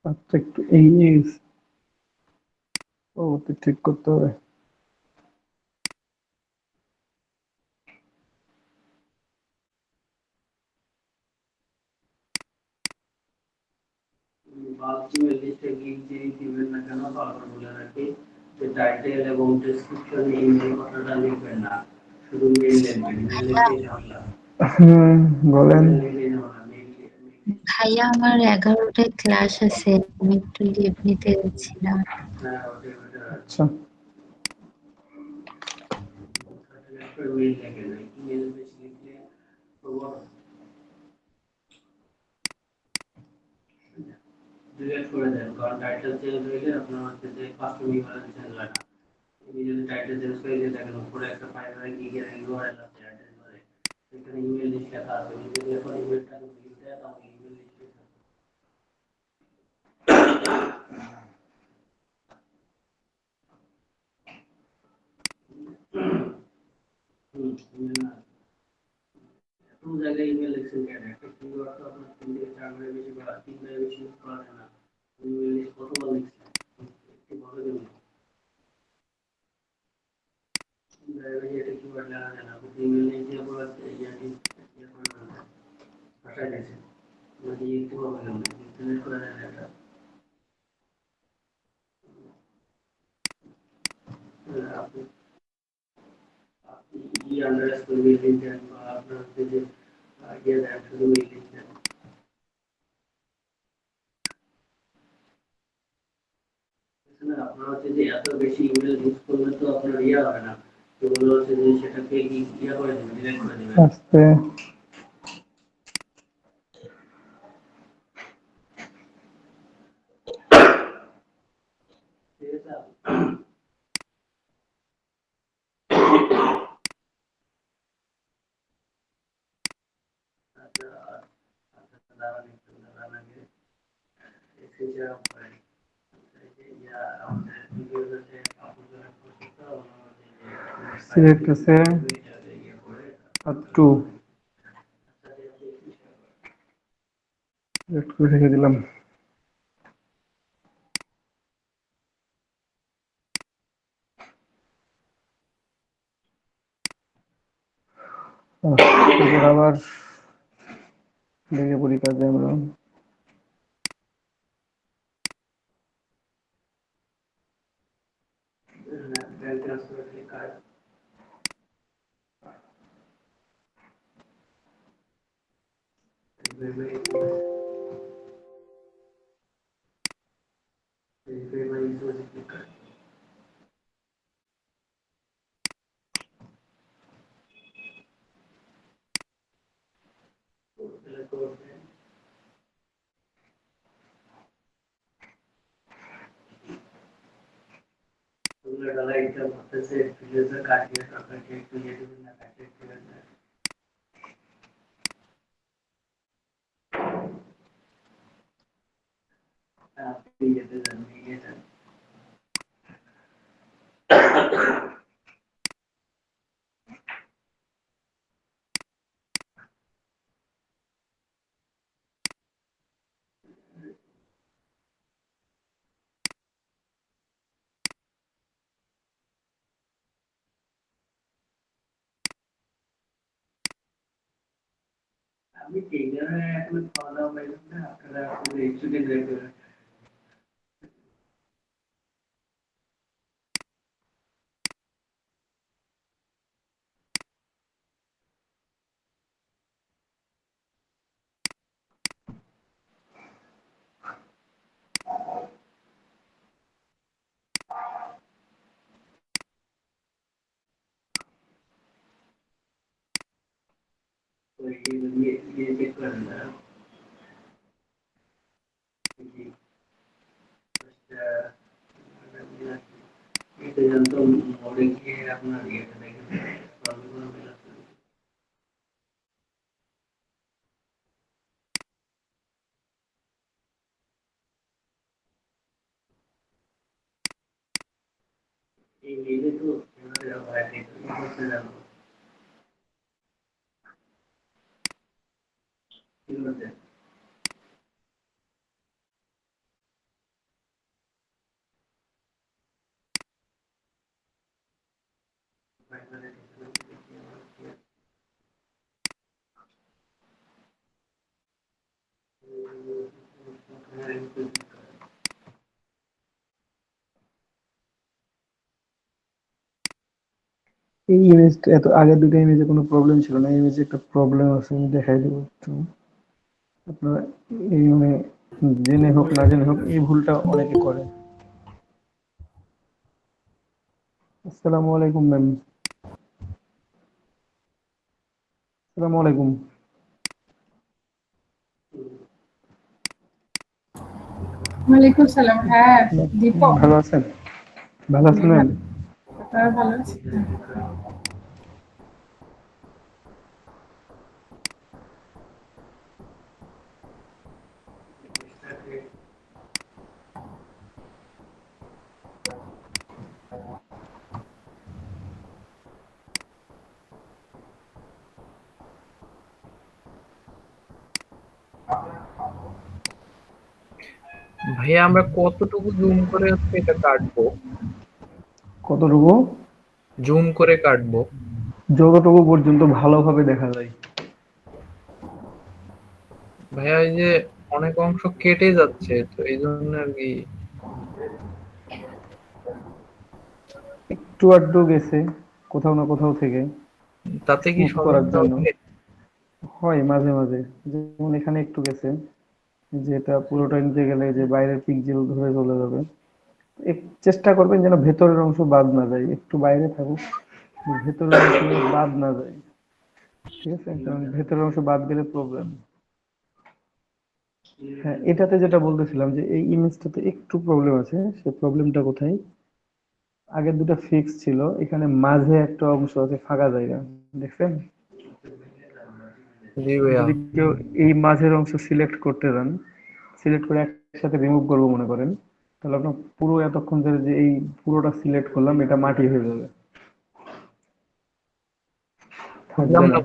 Speaker 1: আচ্ছা, একটু এই ও তো ঠিক করতে হবে। হুম, বলেন।
Speaker 10: ভাইয়া আমার 11টায় ক্লাস আছে, আমি একটু লিভ নিতে যাচ্ছিলাম।
Speaker 1: আচ্ছা, আস্তে সিলেক্ট আছে আপ টু সিলেক্ট করে রেখে দিলাম। এবার আবার লেগে পড়ি কাজে আমরা। এই ইমেজটা এত আগের দুটো ইমেজে কোনো প্রবলেম ছিল না, এই ইমেজে একটা প্রবলেম আছে, আমি দেখাই দেবো একটু। আপনারা এই মানে জেনে হোক না জেনে হোক এই ভুলটা অনেকে করে। আসসালামু আলাইকুম ম্যাম। আসসালামু আলাইকুম।
Speaker 8: ওয়ালাইকুম সালাম। হ্যাঁ দীপক,
Speaker 1: ভালো আছেন? ভালো আছেন ম্যাম?
Speaker 8: আপনারা ভালো আছেন?
Speaker 4: ভাইয়া আমরা কতটুকু জুম করে হচ্ছে এটা কাটবো?
Speaker 1: কতটুকু?
Speaker 4: জুম করে কাটবো?
Speaker 1: যতটুকু পর্যন্ত ভালোভাবে দেখা যায়।
Speaker 4: ভাইয়া এই যে অনেক অংশ কেটে যাচ্ছে, তো এই জন্য আর কি।
Speaker 1: একটু আধটু গেছে কোথাও না কোথাও থেকে,
Speaker 4: তাতে কি
Speaker 1: smooth করার
Speaker 4: সমস্যা
Speaker 1: জন্য
Speaker 4: হবে?
Speaker 1: হয় মাঝে মাঝে, যেমন এখানে একটু গেছে, যেটা পুরোটা নিতে গেলে যে বাইরের পিক্সেল ধরে চলে যাবে। চেষ্টা করবেন যেন ভেতরের অংশ বাদ না যায়, একটু বাইরে থাকুক, ভেতরের অংশ বাদ না যায়, ঠিক আছে, কারণ ভেতরের অংশ বাদ গেলে প্রবলেম। হ্যাঁ, এটাতে যেটা বলতেছিলাম যে এই ইমেজটাতে একটু প্রবলেম আছে। সে প্রবলেমটা কোথায়? আগের দুটো ফিক্স ছিল, এখানে মাঝে একটা অংশ আছে ফাঁকা জায়গা, দেখছেন?
Speaker 4: জি ভাইয়া।
Speaker 1: যদি কেউ এই মাঝের অংশ সিলেক্ট করতে যান, সিলেক্ট করে একসাথে রিমুভ করবো মনে করেন, তাহলে আপনার পুরো এতক্ষণ ধরে যে এই পুরোটা সিলেক্ট করলাম এটা মাটি হয়ে যাবে, থাকবে
Speaker 4: বুঝলাম
Speaker 1: না।
Speaker 4: না।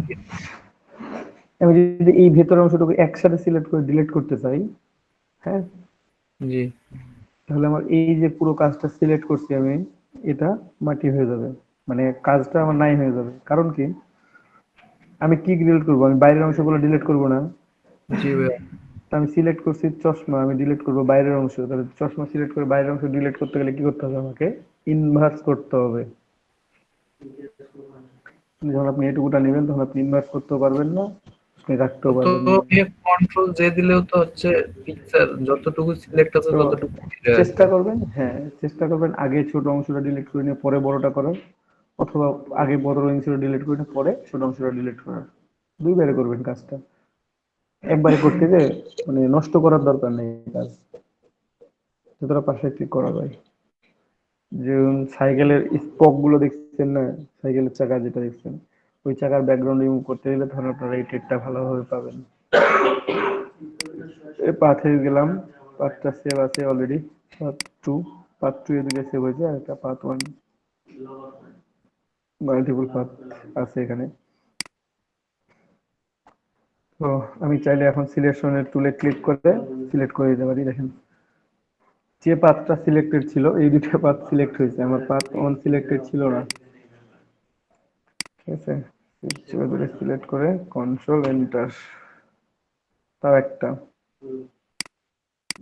Speaker 1: আমি যদি এই ভেতরের অংশটুকু একসাথে সিলেক্ট করে ডিলিট করতে চাই, হ্যাঁ,
Speaker 4: জি
Speaker 1: তাহলে আমার এই যে পুরো কাজটা সিলেক্ট করছি আমি, এটা মাটি হয়ে যাবে, মানে কাজটা আমার নাই হয়ে যাবে। কারণ কি, আমি কি ডিলিট করবো? আমি বাইরের অংশগুলো ডিলিট করবো না।
Speaker 4: জি ভাইয়া।
Speaker 1: তো আমি সিলেক্ট করছি চশমা, আমি ডিলিট করবো বাইরের অংশ, তাহলে চশমা সিলেক্ট করে বাইরের অংশ ডিলিট করতে গেলে কি করতে হবে? আমাকে ইনভার্স করতে হবে। যখন আপনি এটুকুটা নেবেন তখন আপনি ইনভার্স করতেও পারবেন না, আপনি রাখতেও
Speaker 4: তো
Speaker 1: পারবেন না।
Speaker 4: কন্ট্রোল জে দিলেও তো হচ্ছে পিকচার যতটুকু সিলেক্ট আছে
Speaker 1: তো
Speaker 4: ততটুকু চলে
Speaker 1: চেষ্টা
Speaker 4: আসবে।
Speaker 1: করবেন, হ্যাঁ চেষ্টা করবেন আগে ছোট অংশটা ডিলিট করে নিয়ে পরে বড়টা করার, অথবা আগে বড় অংশটা ডিলিট করে নিয়ে পরে ছোট অংশটা ডিলিট করার। দুইবারে করবেন কাজটা, একবারে করতে যে মানে নষ্ট করার দরকার নেই কাজ, যতটা পারফেক্টলি করা যায়। যেমন সাইকেলের স্পক গুলো দেখছেন না, সাইকেলের চাকা যেটা দেখছেন, ওই চাকার ব্যাকগ্রাউন্ড রিমুভ করতে গেলে তখন আপনারা এই টেকটা ভালোভাবে পাবেন। এই পাথে গেলাম, পাথটা সেভ আছে অলরেডি, পাথ 2, পাথ 2 এদিকে সেভ হয়েছে, আর একটা পাথ 1 মাল্টিপল পাথ আছে এখানে। তো আমি চাইলে এখন সিলেকশনের টুলে ক্লিক করে সিলেক্ট করে দিতে পারি। দেখেন যে পাথটা সিলেক্টেড ছিল, এই দুটো পাথ সিলেক্ট হয়েছে, আমার পাথ 1 সিলেক্টেড ছিল না, ঠিক আছে। সিলেক্ট করে কন্ট্রোল এন্টার, তাও একটা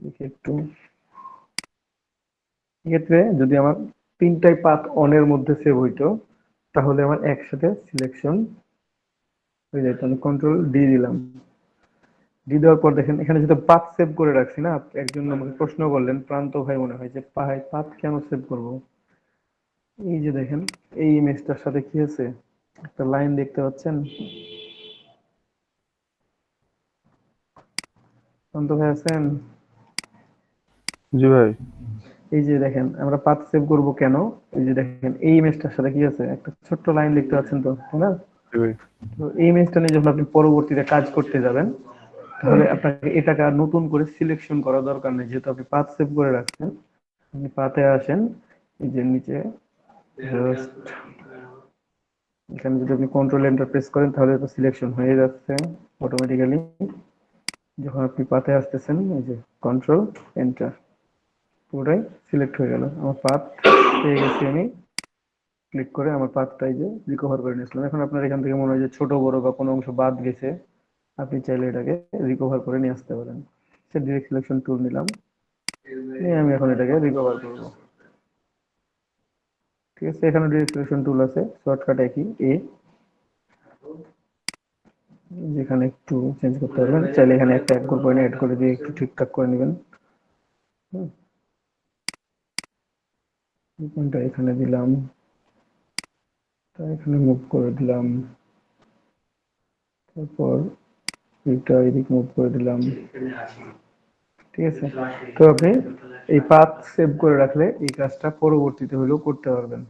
Speaker 1: দেখি একটু। এক্ষেত্রে যদি আমার তিনটাই পাথ অনের মধ্যে সেভ হইতো, তাহলে আমার একসাথে সিলেকশন হয়ে যেত। আমি কন্ট্রোল ডি দিলাম, ডি দেওয়ার পর দেখেন এখানে যেটা পাথ সেভ করে রাখছি না, একজন আমাকে প্রশ্ন করলেন, প্রান্ত ভাই মনে হয়, যে পাথ কেন সেভ করব? এই যে দেখেন এই ইমেজটার সাথে কি আছে, একটা লাইন দেখতে পাচ্ছেন? প্রান্ত ভাই আছেন?
Speaker 3: জি ভাই।
Speaker 1: এই যে দেখেন আমরা পাথ সেভ করব কেন, এই যে দেখেন এই ইমেজটার সাথে কি আছে, একটা ছোট্ট লাইন দেখতে পাচ্ছেন তো, তাই না?
Speaker 3: জি ভাই।
Speaker 1: তো এই ইমেজটা নিয়ে যখন আপনি পরবর্তীতে কাজ করতে যাবেন, তাহলে আপনাকে এটাকে আর নতুন করে সিলেকশন করা দরকার নেই, যেহেতু আপনি পাথ সেভ করে রাখছেন। আপনি পাথে আসেন, এই যে নিচে জাস্ট এখানে যদি আপনি কন্ট্রোল এন্টার প্রেস করেন তাহলে তো সিলেকশন হয়ে যাচ্ছে অটোমেটিক্যালি। যখন আপনি পাথে আসতেছেন, এই যে কন্ট্রোল এন্টার, পুরোটাই সিলেক্ট হয়ে গেল, আমার পাথ পেয়ে গেছি আমি। ক্লিক করে আমার পাথটা এই যে রিকভার করে নিয়েছিলাম। এখন আপনার এখান থেকে মনে হয় যে ছোট বড় বা কোনো অংশ বাদ গেছে, আপনি চাইলে এটাকে রিকভার করে নিয়ে আসতে পারেন। সে ডিরেক্ট সিলেকশন টুল নিলাম, নিয়ে আমি এখন এটাকে রিকভার করব, ঠিক আছে। এখানে ডিরেক্ট সিলেকশন টুল আছে, শর্টকাট একই এ, যেখানে একটু চেঞ্জ করতে পারবেন, চাইলে এখানে একটা এক পয়েন্ট অ্যাড করে দিয়ে একটু ঠিকঠাক করে নেবেন। পয়েন্টটা এখানে দিলাম, এখানে মুভ করে দিলাম, তারপর এটা এদিক মুভ করে দিলাম, ঠিক আছে। তো আপনি এই পাথ সেভ করে রাখলে এই কাজটা পরবর্তীতে হলেও করতে পারবেন,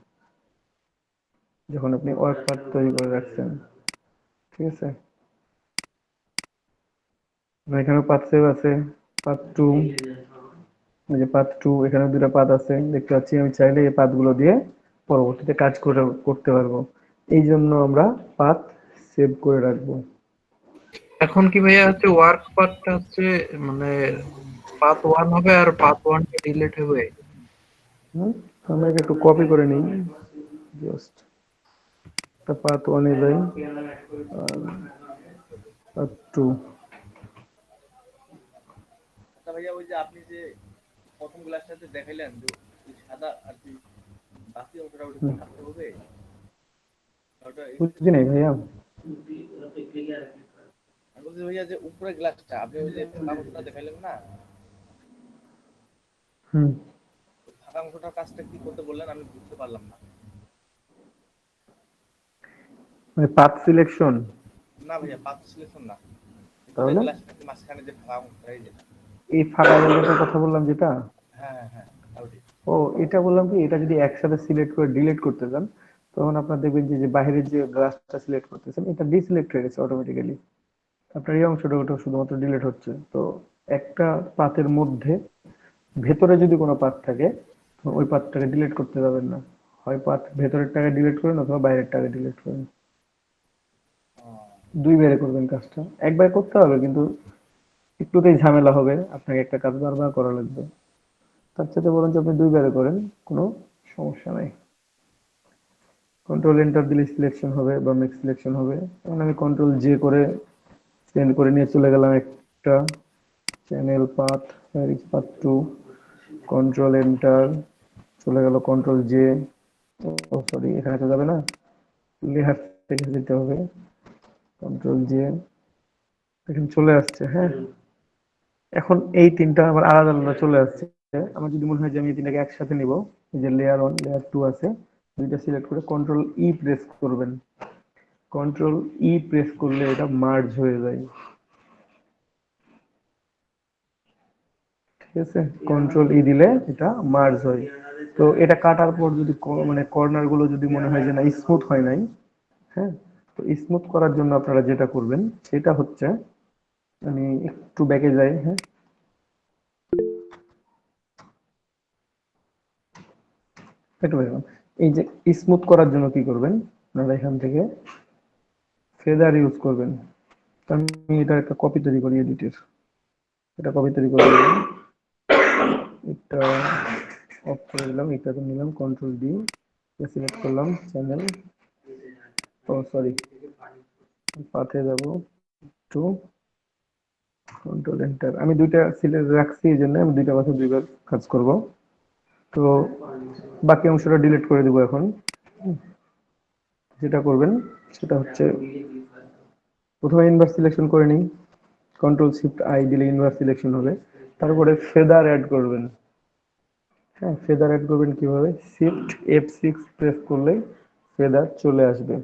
Speaker 1: যখন আপনি ওয়ার্ক পাথ তৈরি করে রাখছেন, ঠিক আছে। এখানে পাথ সেভ আছে, পাথ 2, এই যে পাথ 2, এখানে দুটো পাথ আছে দেখতে পাচ্ছি। আমি চাইলে এই পাথগুলো দিয়ে পরবর্তীতে কাজ করতে পারবো, এই জন্য আমরা পাথ সেভ করে রাখবো।
Speaker 4: এখন কি ভাইয়া হচ্ছে ওয়ার্ক পার্টটা হচ্ছে মানে পাথ 1 হবে আর পাথ 1 টা ডিলিট হবে?
Speaker 1: আমরা একটু কপি করে নিই, জাস্ট পাথ 1 এ যাই, পাথ 2,
Speaker 9: ভাইয়া ওই যে আপনি যে প্রথম ক্লাসটাতে দেখাইলেন যে ওই সাদা আর কি বাকি অংশটা ওটা কি থাকতে হবে? ওটা
Speaker 1: বুঝছি নাই ভাইয়া।
Speaker 9: আমি বলছি ভাইয়া যে উপরে গ্লাসটা আপনি ওই যে ফাঁকা অংশটা দেখাইলেন না,
Speaker 1: হুম,
Speaker 9: ফাঁকা অংশটার কাজটা কি করতে বললেন আমি বুঝতে পারলাম না।
Speaker 1: মানে পাথ সিলেকশন।
Speaker 9: না ভাইয়া পাথ সিলেকশন না,
Speaker 1: তাহলে
Speaker 9: গ্লাসের সাথে মাঝখানে যে ফাঁকা অংশটা এই যে,
Speaker 1: এই ফাঁকা জায়গাটার কথা বললাম যেটা,
Speaker 9: হ্যাঁ হ্যাঁ হ্যাঁ ওটাই।
Speaker 1: ও এটা বললাম কি, এটা যদি একসাথে সিলেক্ট করে ডিলিট করতে চান তখন আপনার দেখবেন যে বাইরের যে গ্লাসটা সিলেক্ট করতেছেন এটা ডিসিলেক্ট হয়ে গেছে অটোমেটিক্যালি, আপনার এই অংশটা ওটা শুধুমাত্র ডিলিট হচ্ছে। তো একটা পাতের মধ্যে ভেতরে যদি কোনো পাত থাকে তো ওই পাতটাকে ডিলিট করতে যাবেন না, হয় পাত ভেতরের টাকা ডিলিট করেন অথবা বাইরের টাকা ডিলিট করেন, দুই বারে করবেন কাজটা। একবার করতে হবে কিন্তু একটুতেই ঝামেলা হবে, আপনাকে একটা কাজ বারবার করা লাগবে। তার সাথে বরং আপনি দুইবারে করেন, কোনো সমস্যা নাই। কন্ট্রোল এন্টার দিলে সিলেকশন হবে বা মিক্স সিলেকশন হবে। তখন আমি কন্ট্রোল জে করে সেন্ড করে নিয়ে চলে গেলাম একটা channel path, path to, control enter, চলে গেল কন্ট্রোল জে, ও সরি এখানে তো যাবে না, লেয়ার থেকে যেতে হবে, কন্ট্রোল জে, এখানে চলে আসছে। হ্যাঁ, এখন এই তিনটা আবার আলাদা আলাদা চলে আসছে। আমার যদি মনে হয় যে আমি এই তিনটাকে একসাথে নিব, এই যে লেয়ার 1 লেয়ার 2 আছে, দুইটা সিলেক্ট করে কন্ট্রোল ই প্রেস করবেন। কন্ট্রোল ই প্রেস করলে এটা মার্জ হয়ে যায়, ঠিক আছে? কন্ট্রোল ই দিলে এটা মার্জ হয়। তো এটা কাটার পর যদি মানে কর্নার গুলো যদি মনে হয় যে না স্মুথ হয় নাই, হ্যাঁ, তো স্মুথ করার জন্য আপনারা যেটা করবেন সেটা হচ্ছে, আমি একটু ব্যাকে যাই, হ্যাঁ, একটু ব্যাকে যান। এই যে স্মুথ করার জন্য কি করবেন, আপনারা এখান থেকে ফেদার ইউজ করবেন। তো আমি এটা একটা কপি তৈরি করি এডিটের, এটা কপি তৈরি করে দিলাম, এটা অফ করে দিলাম, এটাকে নিলাম কন্ট্রোল ডি, সিলেক্ট করলাম চ্যানেল, ও সরি পাথে যাব টু, কন্ট্রোল এন্টার। আমি দুইটা সিলেক্ট রাখছি এই জন্য আমি দুইটা পাশে দুইবার কাজ করব। তো বাকি অংশটা ডিলিট করে দেবো এখন। যেটা করবেন সেটা হচ্ছে প্রথমে ইনভার্স সিলেকশন করে নিই, কন্ট্রোল শিফট আই দিলে ইনভার্স সিলেকশন হবে। তারপরে ফেদার অ্যাড করবেন। হ্যাঁ, ফেদার অ্যাড করবেন কিভাবে, শিফট F6 প্রেস করলেই ফেদার চলে আসবে,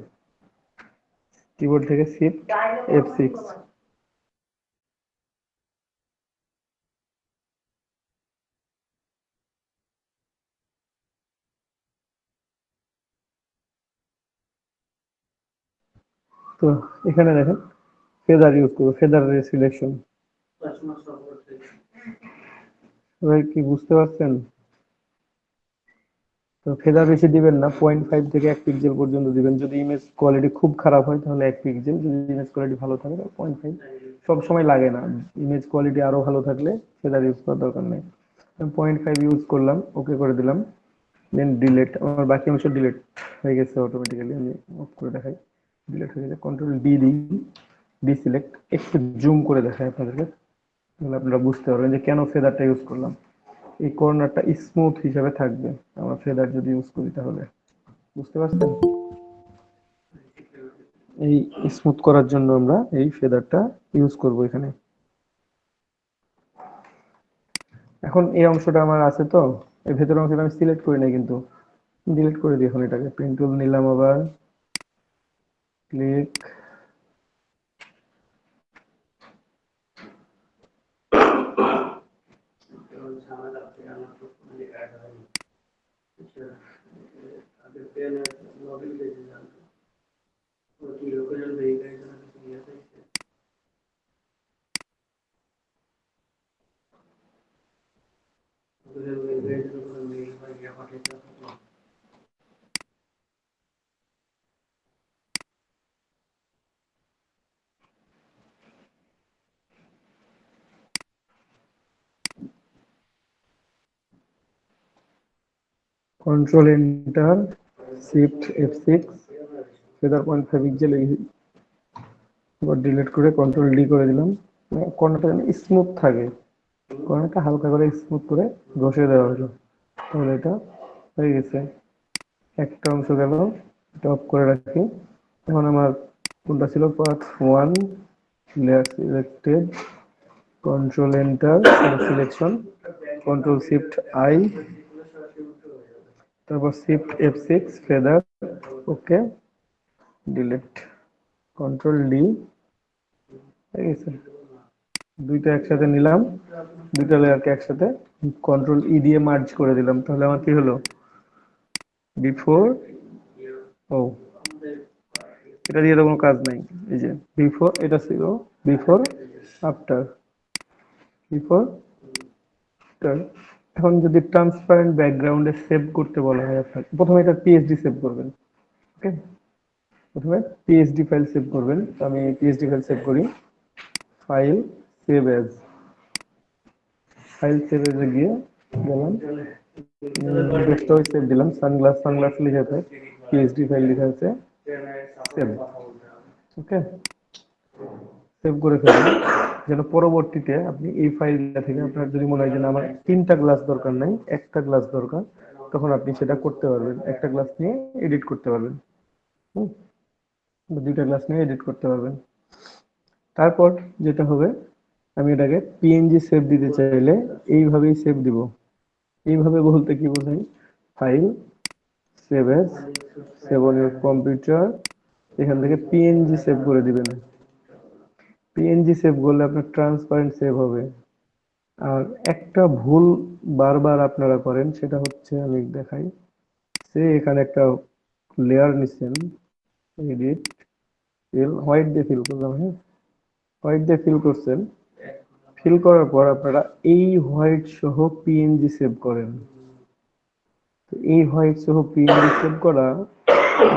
Speaker 1: কিবোর্ড থেকে শিফট F6। তো এখানে দেখেন ফেদার ইউজ করবো, ফেদারের সিলেকশন। সবাই কি বুঝতে পারছেন? তো ফেদার বেশি দিবেন না, 0.5 থেকে 1 পিক্সেল পর্যন্ত দিবেন। যদি ইমেজ কোয়ালিটি খুব খারাপ হয় তাহলে 1 পিক্সেল, যদি ইমেজ কোয়ালিটি ভালো থাকে তাহলে 0.5। সব সময় লাগে না, ইমেজ কোয়ালিটি আরো ভালো থাকলে ফেদার ইউজ করার দরকার নেই। আমি 0.5 ইউজ করলাম, ওকে করে দিলাম, দেন ডিলিট। আমার বাকি অংশ ডিলিট হয়ে গেছে অটোমেটিক্যালি, আমি অফ করে দেখাই, ডিলিট হয়ে গেছে। কন্ট্রোল ডি দিই, ডিসিলেক্ট, একটু জুম করে দেখাই আপনাদেরকে, তাহলে আপনারা বুঝতে পারবেন যে কেন ফেদারটা ইউজ করলাম। এই কর্নারটা স্মুথ হিসাবে থাকবে, আমরা ফেদার যদি ইউজ করি তাহলে, বুঝতে পারছেন? এই স্মুথ করার জন্য আমরা এই ফেদারটা ইউজ করব এখানে। এখন এই অংশটা আমার আছে, তো এই ভেতরের অংশটা আমি সিলেক্ট করি নাই কিন্তু, ডিলিট করে দিই এখন এটাকে। পেন টুল নিলাম, আবার click, control enter, shift F6, feather 0.5 pixel, এবার ডিলিট করে কন্ট্রোল ডি করে দিলাম। কর্নারটা যেন স্মুথ থাকে, কর্নারটা হালকা করে স্মুথ করে ঘষে দেওয়া হলো, তাহলে এটা হয়ে গেছে। একটা অংশ গেল, এটা অফ করে রাখি। এখন আমার কোনটা ছিল, path 1, layer selected, control enter selection, control shift I, তারপর শিফট F6 ফেদার, ওকে, ডিলিট, কন্ট্রোল ডি, ঠিক আছে। দুইটা একসাথে নিলাম, দুইটা লেয়ারকে একসাথে কন্ট্রোল ই দিয়ে মার্জ করে দিলাম, তাহলে আমার কি হলো, বিফোর, ও এটা দিয়ে তো কোনো কাজ নাই, এই যে বিফোর, এটা ছিল বিফোর আফটার, বিফোর আফটার। এখন যদি ট্রান্সপারেন্ট ব্যাকগ্রাউন্ডে সেভ করতে বলা হয় আপনাকে, প্রথমে এটা পিএসডি সেভ করবেন, ওকে। প্রথমে পিএসডি ফাইল সেভ করবেন, তো আমি পিএসডি ফাইল সেভ করি, file save as, file save এজে গিয়ে গেলাম, ডেস্কটপে সেভ দিলাম, সানগ্লাস, সানগ্লাস লিখে আছে, পিএসডি ফাইল লিখে আছে সেভ, ওকে। সেভ করে ফেলবেন, যেন পরবর্তীতে আপনি এই ফাইলটা থেকে আপনার যদি মনে হয় যে না আমার 3টা গ্লাস দরকার নাই, একটা গ্লাস দরকার, তখন আপনি সেটা করতে পারবেন, একটা গ্লাস নিয়ে এডিট করতে পারবেন, হুম, বা 2টা গ্লাস নিয়ে এডিট করতে পারবেন। তারপর যেটা হবে, আমি এটাকে পিএনজি সেভ দিতে চাইলে এইভাবেই সেভ দিব। এইভাবে বলতে কি বোঝাই, file save age, save on your computer, এখান থেকে পিএনজি সেভ করে দিবেন। পিএনজি সেভ করলে আপনার ট্রান্সপারেন্ট সেভ হবে। আর একটা ভুল বারবার আপনারা করেন, সেটা হচ্ছে আমি দেখাই, সে এখানে একটা লেয়ার নিচ্ছেন, এডিট, ফিল, হোয়াইট দিয়ে ফিল করলাম, হ্যাঁ, হোয়াইট দিয়ে ফিল করছেন, ফিল করার পর আপনারা এই হোয়াইট সহ পিএনজি সেভ করেন। তো এই হোয়াইট সহ পিএনজি সেভ করা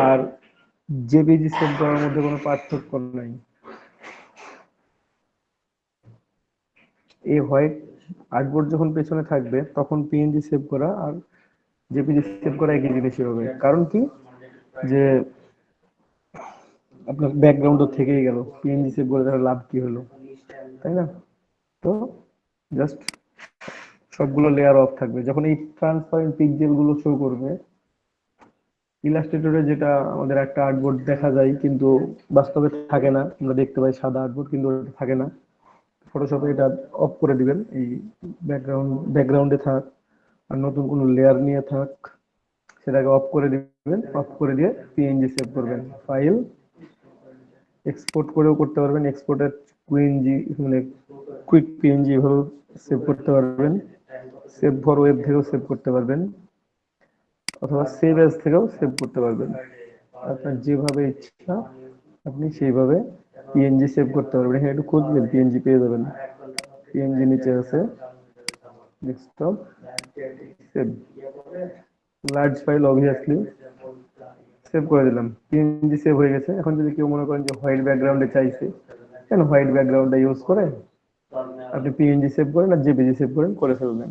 Speaker 1: আর জেপিজি সেভ করার মধ্যে কোনো পার্থক্য নাই। এই হোয়াইট আর্টবোর্ড যখন পেছনে থাকবে তখন পিএনজি সেভ করা আর জেপিজি সেভ করা একই জিনিসই হবে। কারণ কি, যে আপনার ব্যাকগ্রাউন্ড তো থেকেই গেল, পিএনজি সেভ করে তাহলে লাভ কি হলো, তাই না? তো জাস্ট সবগুলো লেয়ার অফ থাকবে। যখন এই ট্রান্সপারেন্ট পিক্সেল গুলো শো করবে, ইলাস্ট্রেটরে যেটা আমাদের একটা আর্টবোর্ড দেখা যায় কিন্তু বাস্তবে থাকে না, আমরা দেখতে পাই সাদা আর্টবোর্ড কিন্তু ওটা থাকে না, ফটোশপে এটা অফ করে দিবেন, এই ব্যাকগ্রাউন্ডে থাক আর নতুন কোনো লেয়ার নিয়ে থাক, সেটাকে অফ করে দিবেন, অফ করে দিয়ে পিএনজি সেভ করবেন। ফাইল এক্সপোর্ট করেও করতে পারবেন, এক্সপোর্টের কুইএনজি মানে কুইক পিএনজি ভাবে সেভ করতে পারবেন, সেভ ফর ওয়েব থেকেও সেভ করতে পারবেন, অথবা সেভ এজ থেকেও সেভ করতে পারবেন। আপনার যেভাবে ইচ্ছা আপনি সেইভাবে পিএনজি সেভ করতে পারবেন। এখানে একটু খুঁজবেন, পিএনজি পেয়ে যাবেন, পিএনজি নিচে আছে, desktop save, large file obviously save করে দিলাম, পিএনজি সেভ হয়ে গেছে। এখন যদি কেউ মনে করেন যে হোয়াইট ব্যাকগ্রাউন্ডে চাইছে, কেন হোয়াইট ব্যাকগ্রাউন্ডটা ইউজ করে আপনি পিএনজি সেভ করেন আর জেপিজি সেভ করেন, করে ফেলবেন,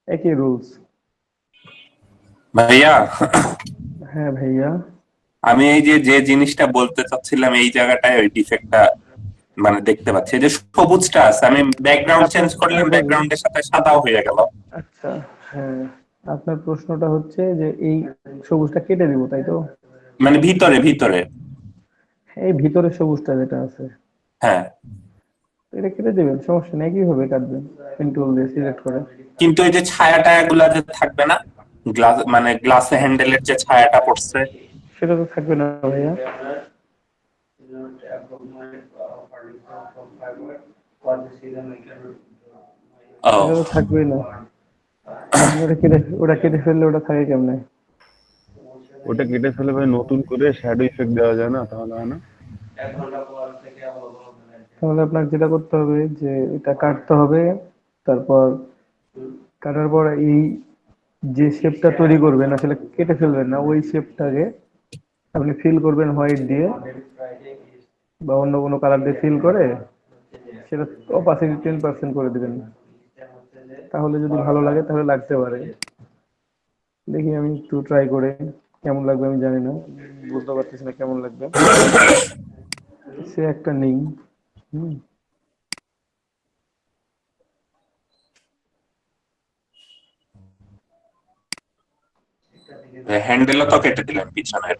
Speaker 1: একই রুলস।
Speaker 5: ভাইয়া,
Speaker 1: হ্যাঁ ভাইয়া,
Speaker 5: আমি এই যে যে জিনিসটা বলতে চাচ্ছিলাম এই জায়গাটায় ওই ডিফেক্টটা মানে দেখতে পাচ্ছি, এই যে সবুজটা আছে, আমি ব্যাকগ্রাউন্ড চেঞ্জ করলাম, ব্যাকগ্রাউন্ডের সাথে সাদাও হয়ে গেল।
Speaker 1: আচ্ছা, হ্যাঁ, আপনার প্রশ্নটা হচ্ছে যে এই সবুজটা কেটে দিব, তাই তো?
Speaker 5: মানে ভিতরে ভিতরে,
Speaker 1: এই ভিতরে সবুজটা যেটা আছে
Speaker 5: হ্যাঁ,
Speaker 1: এটা কেটে দেবেন, সমস্যা নেই, কিভাবে কাটবেন, পেন টুল দিয়ে সিলেক্ট করে।
Speaker 5: কিন্তু এই যে ছায়া টায়া গুলা যে থাকবে না, গ্লাস মানে গ্লাসে হ্যান্ডেলের যে ছায়াটা পড়ছে,
Speaker 1: সেটা তো থাকবে না ভাইয়া,
Speaker 5: ও
Speaker 1: সেটা তো থাকবেই না। আপনি ওটা কেটে ফেললে ওটা থাকে কেমনে?
Speaker 3: ওটা কেটে ফেলে ভাই নতুন করে শ্যাডো ইফেক্ট দেওয়া যায় না, তাহলে হয় না?
Speaker 1: তাহলে আপনাকে যেটা করতে হবে যে এটা কাটতে হবে, তারপর কাটার পর এই যে শেপটা তৈরি করবেন আসলে কেটে ফেলবেন না, ওই শেপটাকে আপনি ফিল করবেন হোয়াইট দিয়ে বা অন্য কোনো কালার দিয়ে ফিল করে সেটা অপাসিটি 10% করে দিবেন। তাহলে যদি ভালো লাগে তাহলে লাগতে পারে, দেখি আমি একটু ট্রাই করে, কেমন লাগবে আমি জানি না, বুঝতে পারতেছি না কেমন লাগবে। সে একটা নেই, হুম,
Speaker 5: হ্যান্ডেলও তো কেটে দিলাম পিছনের।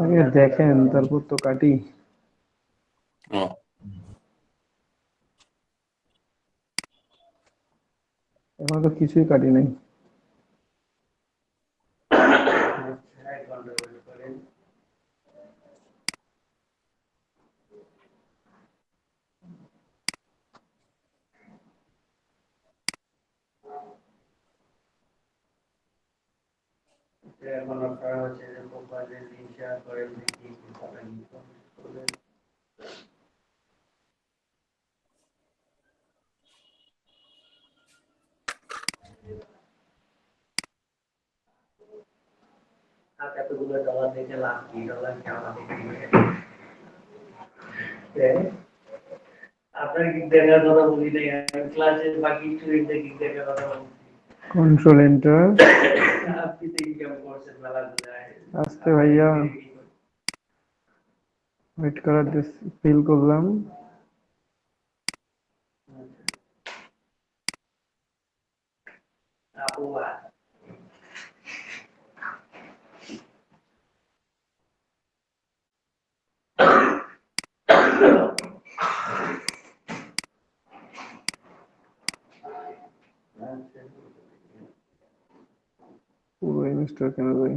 Speaker 1: আগে দেখেন তারপর তো কাটি।
Speaker 5: ও,
Speaker 1: এখন তো কিছুই কাটি নাই।
Speaker 9: এখন আপনারা হচ্ছে যে প্রোফাইলে লিংক শেয়ার করেন দেখি কি করেন করবেন। আর এতগুলো ডলার দেখে লাভ কি, ডলার কি আমাদের দিবে? আপনার কি দেখার কথা বলি নাই, আমি ক্লাসের বাকি স্টুডেন্টদের কি দেখার কথা বলছি।
Speaker 1: Control enter.
Speaker 9: আপনি দেখি কেমন করছেন মেলাগুলো।
Speaker 1: আস্তে ভাইয়া, ওয়েট করার ফিল করলাম।
Speaker 9: আপু
Speaker 1: পুরো ইনস্টল কেন ভাই?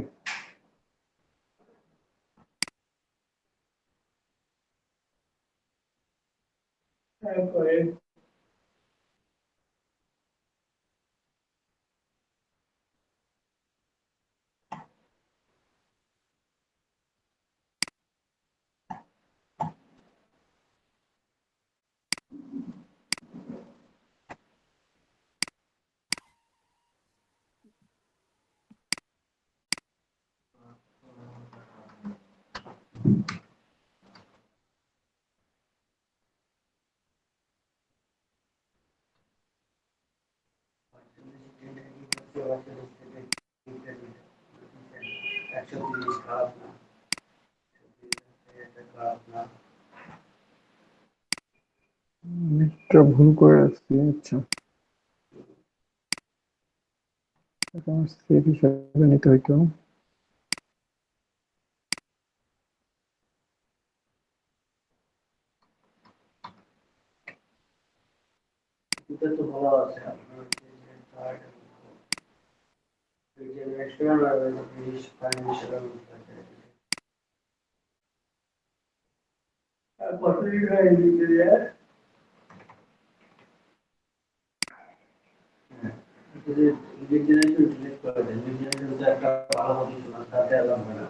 Speaker 1: একটা ভুল করে আসছি। আচ্ছা, এখন সেভ হিসাবে নিতে হইতো।
Speaker 9: এটা তো ভালো আছে আপনার যে রেস্টুরেন্ট আর ফিশ ফাইন্যান্সিয়াল আর কত দিন হয় দিকে যদি বিজনেস ডিলিট করে দেন, বিজনেস যদি একটা ভালো পজিশন আছে তাতে আলাদা হয় না।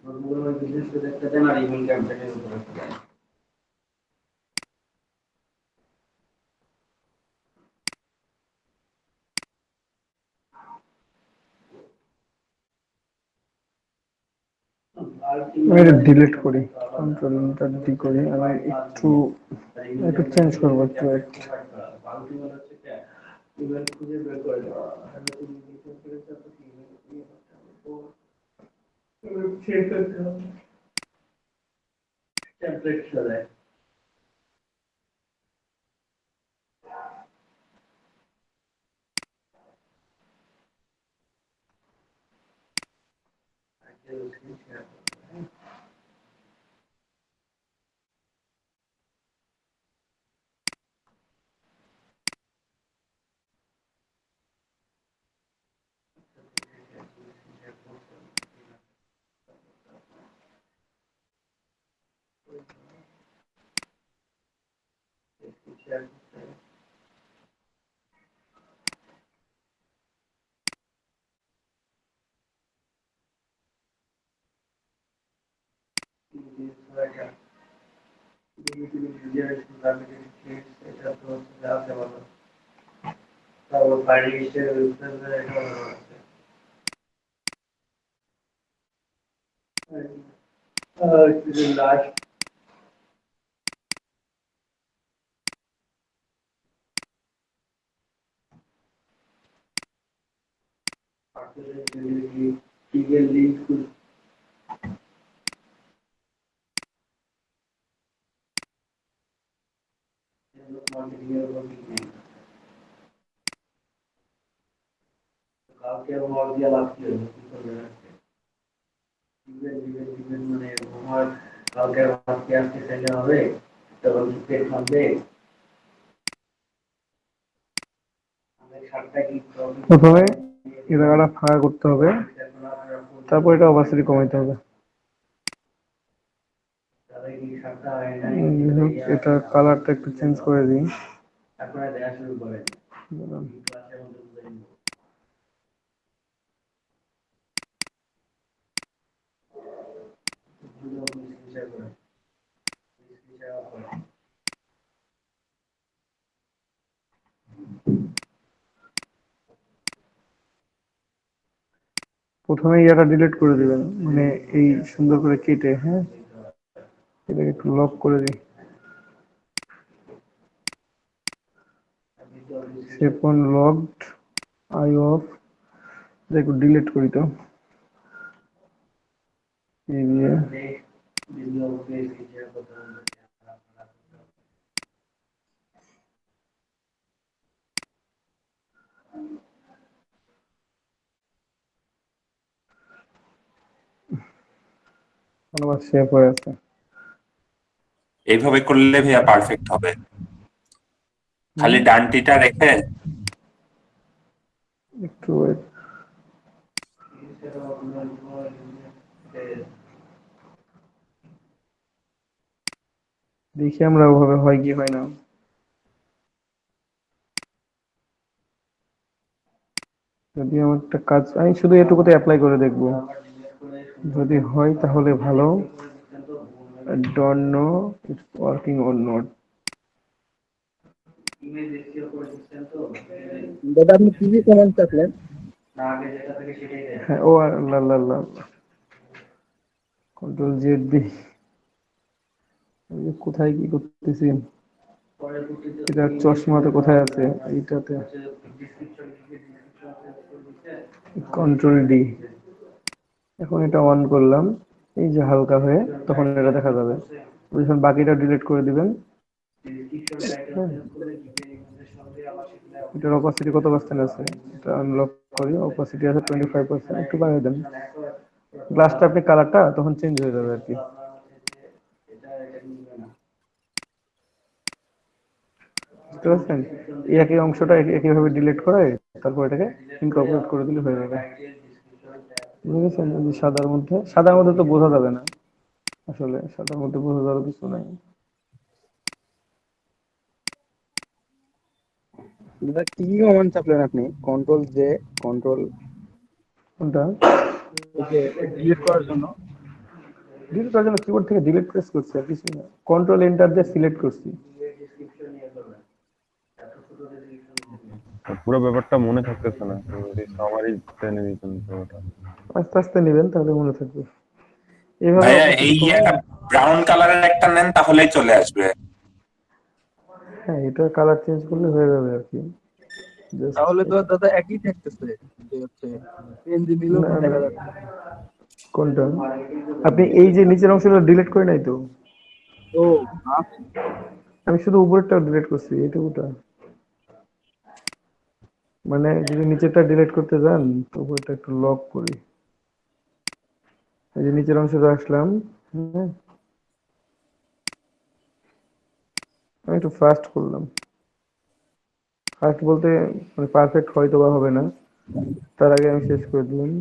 Speaker 9: নতুন বিজনেস করে দেখতে দেন আর ইমেল ক্যাম্পেইনের উপরে দেন।
Speaker 1: আমি ডিলিট করি, কন্ট্রোল এন্টার ডি করি। আমি একটু একটু চেঞ্জ করবো একটু।
Speaker 9: আলটিমেট হচ্ছে কি ইমেল খুঁজে বের করে দেওয়া, আর নতুন বিজনেস করে তারপর ইমেল দিয়ে করতে হবে, তো চেক করতে হবে টেমপ্লেট চলে। তারপর বাড়ি এসে লাস্ট টিকের লিঙ্ক কাউকে মর দিয়ে লাভ কি হবে, কি করবে দিবেন মানে আমার কালকে আজকে আজকে চাইলে হবে, তখন পেট মারবে। আমাদের সাতটা কি
Speaker 1: প্রথমে এই জায়গাটা ফাঁকা করতে হবে, তারপর এটা অপাসিটি কমাইতে হবে। এটা কালারটা একটু চেঞ্জ করে দিই।
Speaker 9: আপনারা দেখা শুরু করেন।
Speaker 1: প্রথমে ইয়াটা ডিলিট করে দিবেন, মানে এই সুন্দর করে কেটে, হ্যাঁ এটাকে একটু লক করে দিই। সেপন লকড, আই অফ, একটু ডিলিট করি তো এই দিয়ে। আবার সেভ হয়ে আছে।
Speaker 5: এইভাবে করলে ভাইয়া পারফেক্ট হবে। খালি ডানটিটা রেখে
Speaker 1: একটু wait। দেখি আমরা ওভাবে হয় কি হয় না। যদি আমার একটা কাজ, আমি শুধু এটুকুতে অ্যাপ্লাই করে দেখবো, যদি হয় তাহলে ভালো। I don't know it's working or not.
Speaker 7: দাদা আপনি কি কমেন্ট চাচ্ছেন?
Speaker 1: হ্যাঁ, ও আল্লাহ আল্লাহ আল্লাহ, কন্ট্রোল জেড দি। কোথায় কি করতেছি, এটা চশমাতে কোথায় আছে, এইটাতে কন্ট্রোল ডি। এখন এটা অন করলাম, এই যে হালকা হয়ে তখন এটা দেখা যাবে। যখন বাকিটা ডিলিট করে দিবেন। হ্যাঁ, এটার অপাসিটি কত পার্সেন্ট আছে এটা আনলক করি, অপাসিটি আছে 25%, একটু বাড়িয়ে দেন। গ্লাসটা আপনি কালারটা তখন চেঞ্জ হয়ে যাবে আর কি। বুঝতে পারছেন? এই একই অংশটা একইভাবে ডিলিট করে তারপর এটাকে ইনকর্পোরেট করে দিলে হয়ে যাবে। বুঝেছেন? যে সাদার মধ্যে তো বোঝা যাবে না, আসলে সাদার মধ্যে বোঝা যাওয়ার কিছু নাই।
Speaker 7: দাদা কি কমেন্ট চাচ্ছেন আপনি? কন্ট্রোল জে, কন্ট্রোল
Speaker 1: কোনটা
Speaker 7: ডিলিট করার জন্য।
Speaker 1: ডিলিট করার জন্য কিবোর্ড থেকে ডিলিট প্রেস করছি আর কিছু না, কন্ট্রোল এন্টার দিয়ে সিলেক্ট করছি।
Speaker 3: পুরো ব্যাপারটা মনে থাকতেছে না, তো যদি সামারি টেনে দিতেন তো ওটা।
Speaker 1: আস্তে আস্তে নেবেন তাহলে মনে থাকবে। এইভাবে
Speaker 5: ভাইয়া
Speaker 1: opacity
Speaker 5: এই
Speaker 1: কমায়।
Speaker 5: একটা ব্রাউন কালারের একটা নেন তাহলেই চলে আসবে।
Speaker 1: হ্যাঁ, এটা কালার চেঞ্জ করলে হয়ে যাবে আর কি। Just
Speaker 7: তাহলে তো দাদা একই থাকতেছে, যে হচ্ছে পেন্সিল দিলেও তো দেখা যাচ্ছে।
Speaker 1: কোনটা আপনি এই যে নিচের অংশটা ডিলিট করে নাই তো?
Speaker 7: ও আচ্ছা।
Speaker 1: আমি শুধু উপরেরটা ডিলিট করছি, এইটুকুটা। মানে যদি নিচেরটা ডিলিট করতে যান তো উপরেরটা একটু লক করি। এই যে নিচের অংশটা আসলাম, হ্যাঁ আমি একটু ফাস্ট করলাম। ফাস্ট বলতে মানে পারফেক্ট হয়তো বা হবে না, তার আগে আমি শেষ করে দিলাম।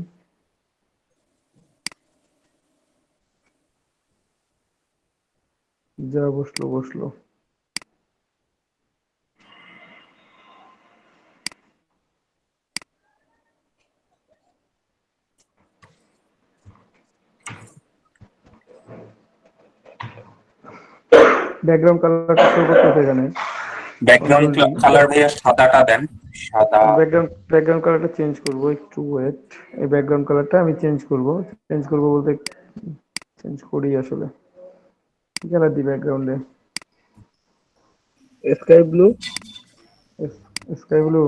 Speaker 1: যা বসলো বসলো। ব্যাকগ্রাউন্ড কালারটা শো করতেছে এখানে।
Speaker 5: ব্যাকগ্রাউন্ড কালার ভাইয়া সাদাটা দেন, সাদা।
Speaker 1: ব্যাকগ্রাউন্ড কালারটা চেঞ্জ করব, একটু ওয়েট। এই ব্যাকগ্রাউন্ড কালারটা আমি চেঞ্জ করব বলতে চেঞ্জ করি আসলে। কি কালার দিই ব্যাকগ্রাউন্ডে?
Speaker 7: Sky blue.
Speaker 1: Sky blue.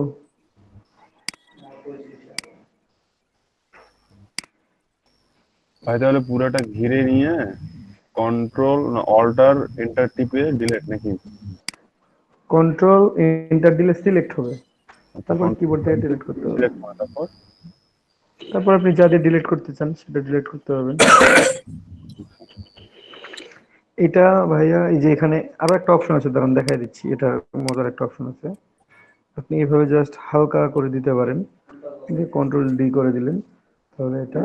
Speaker 3: ভাই তাহলে পুরোটা ঘিরে নিয়ে কন্ট্রোল অল্টার এন্টার টিপে ডিলিট নাকি?
Speaker 1: কন্ট্রোল এন্টার দিলে সিলেক্ট হবে, তারপর কিবোর্ড থেকে ডিলিট করতে হবে।
Speaker 3: সিলেক্ট করার পর
Speaker 1: তারপর আপনি যা দিয়ে ডিলিট করতে চান সেটা ডিলিট করতে হবে। এটা ভাইয়া এই যে এখানে আরো একটা অপশন আছে, দাঁড়ান দেখাই দিচ্ছি। এটা মজার একটা অপশন আছে, আপনি এভাবে জাস্ট হালকা করে দিতে পারেন, কন্ট্রোল ডি করে দিলেন তাহলে এটা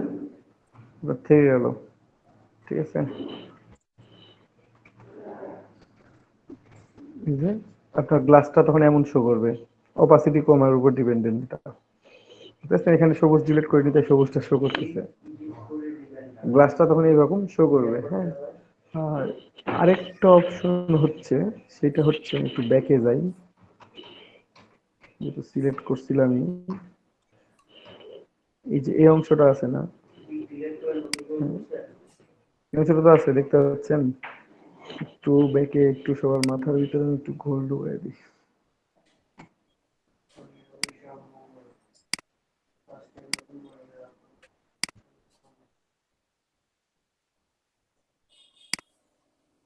Speaker 1: এবার থেকে গেল। ঠিক আছে, এই যে আপনার গ্লাসটা তখন এমন শো করবে, অপাসিটি কমার উপর ডিপেন্ডেন্ট। ঠিক আছে, এখানে সবুজ ডিলিট করে দিতে সবুজটা শো করতেছে, গ্লাসটা তখন এইরকম শো করবে। হ্যাঁ, আর আরেকটা অপশন হচ্ছে, সেটা হচ্ছে আমি একটু ব্যাকে যাই, যেটা সিলেক্ট করছিলাম আমি। এই যে এই অংশটা আছে না, এই অংশটা তো আছে, দেখতে পাচ্ছেন? একটু ব্যাকে, একটু সবার মাথার ভিতরে আমি একটু ঘোল ঢুকাই দিই।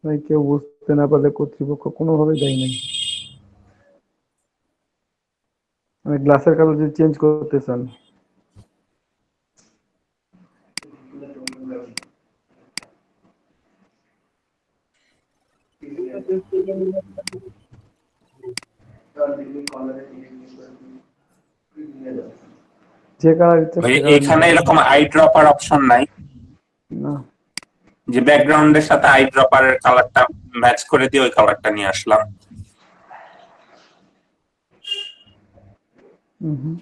Speaker 1: ভাই কেউ বুঝতে না পারলে কর্তৃপক্ষ কোনোভাবে দায়ী নাই। মানে গ্লাসের কালার যদি চেঞ্জ করতে চান, যে কালার ইচ্ছা
Speaker 5: ভাই
Speaker 1: সে কালার
Speaker 5: এখানে এরকম আই ড্রপার অপশন নাই,
Speaker 1: না।
Speaker 5: যে ব্যাকগ্রাউন্ডের সাথে আই ড্রপারের কালারটা ম্যাচ করে দিয়ে ওই কালারটা নিয়ে আসলাম।
Speaker 1: হুম,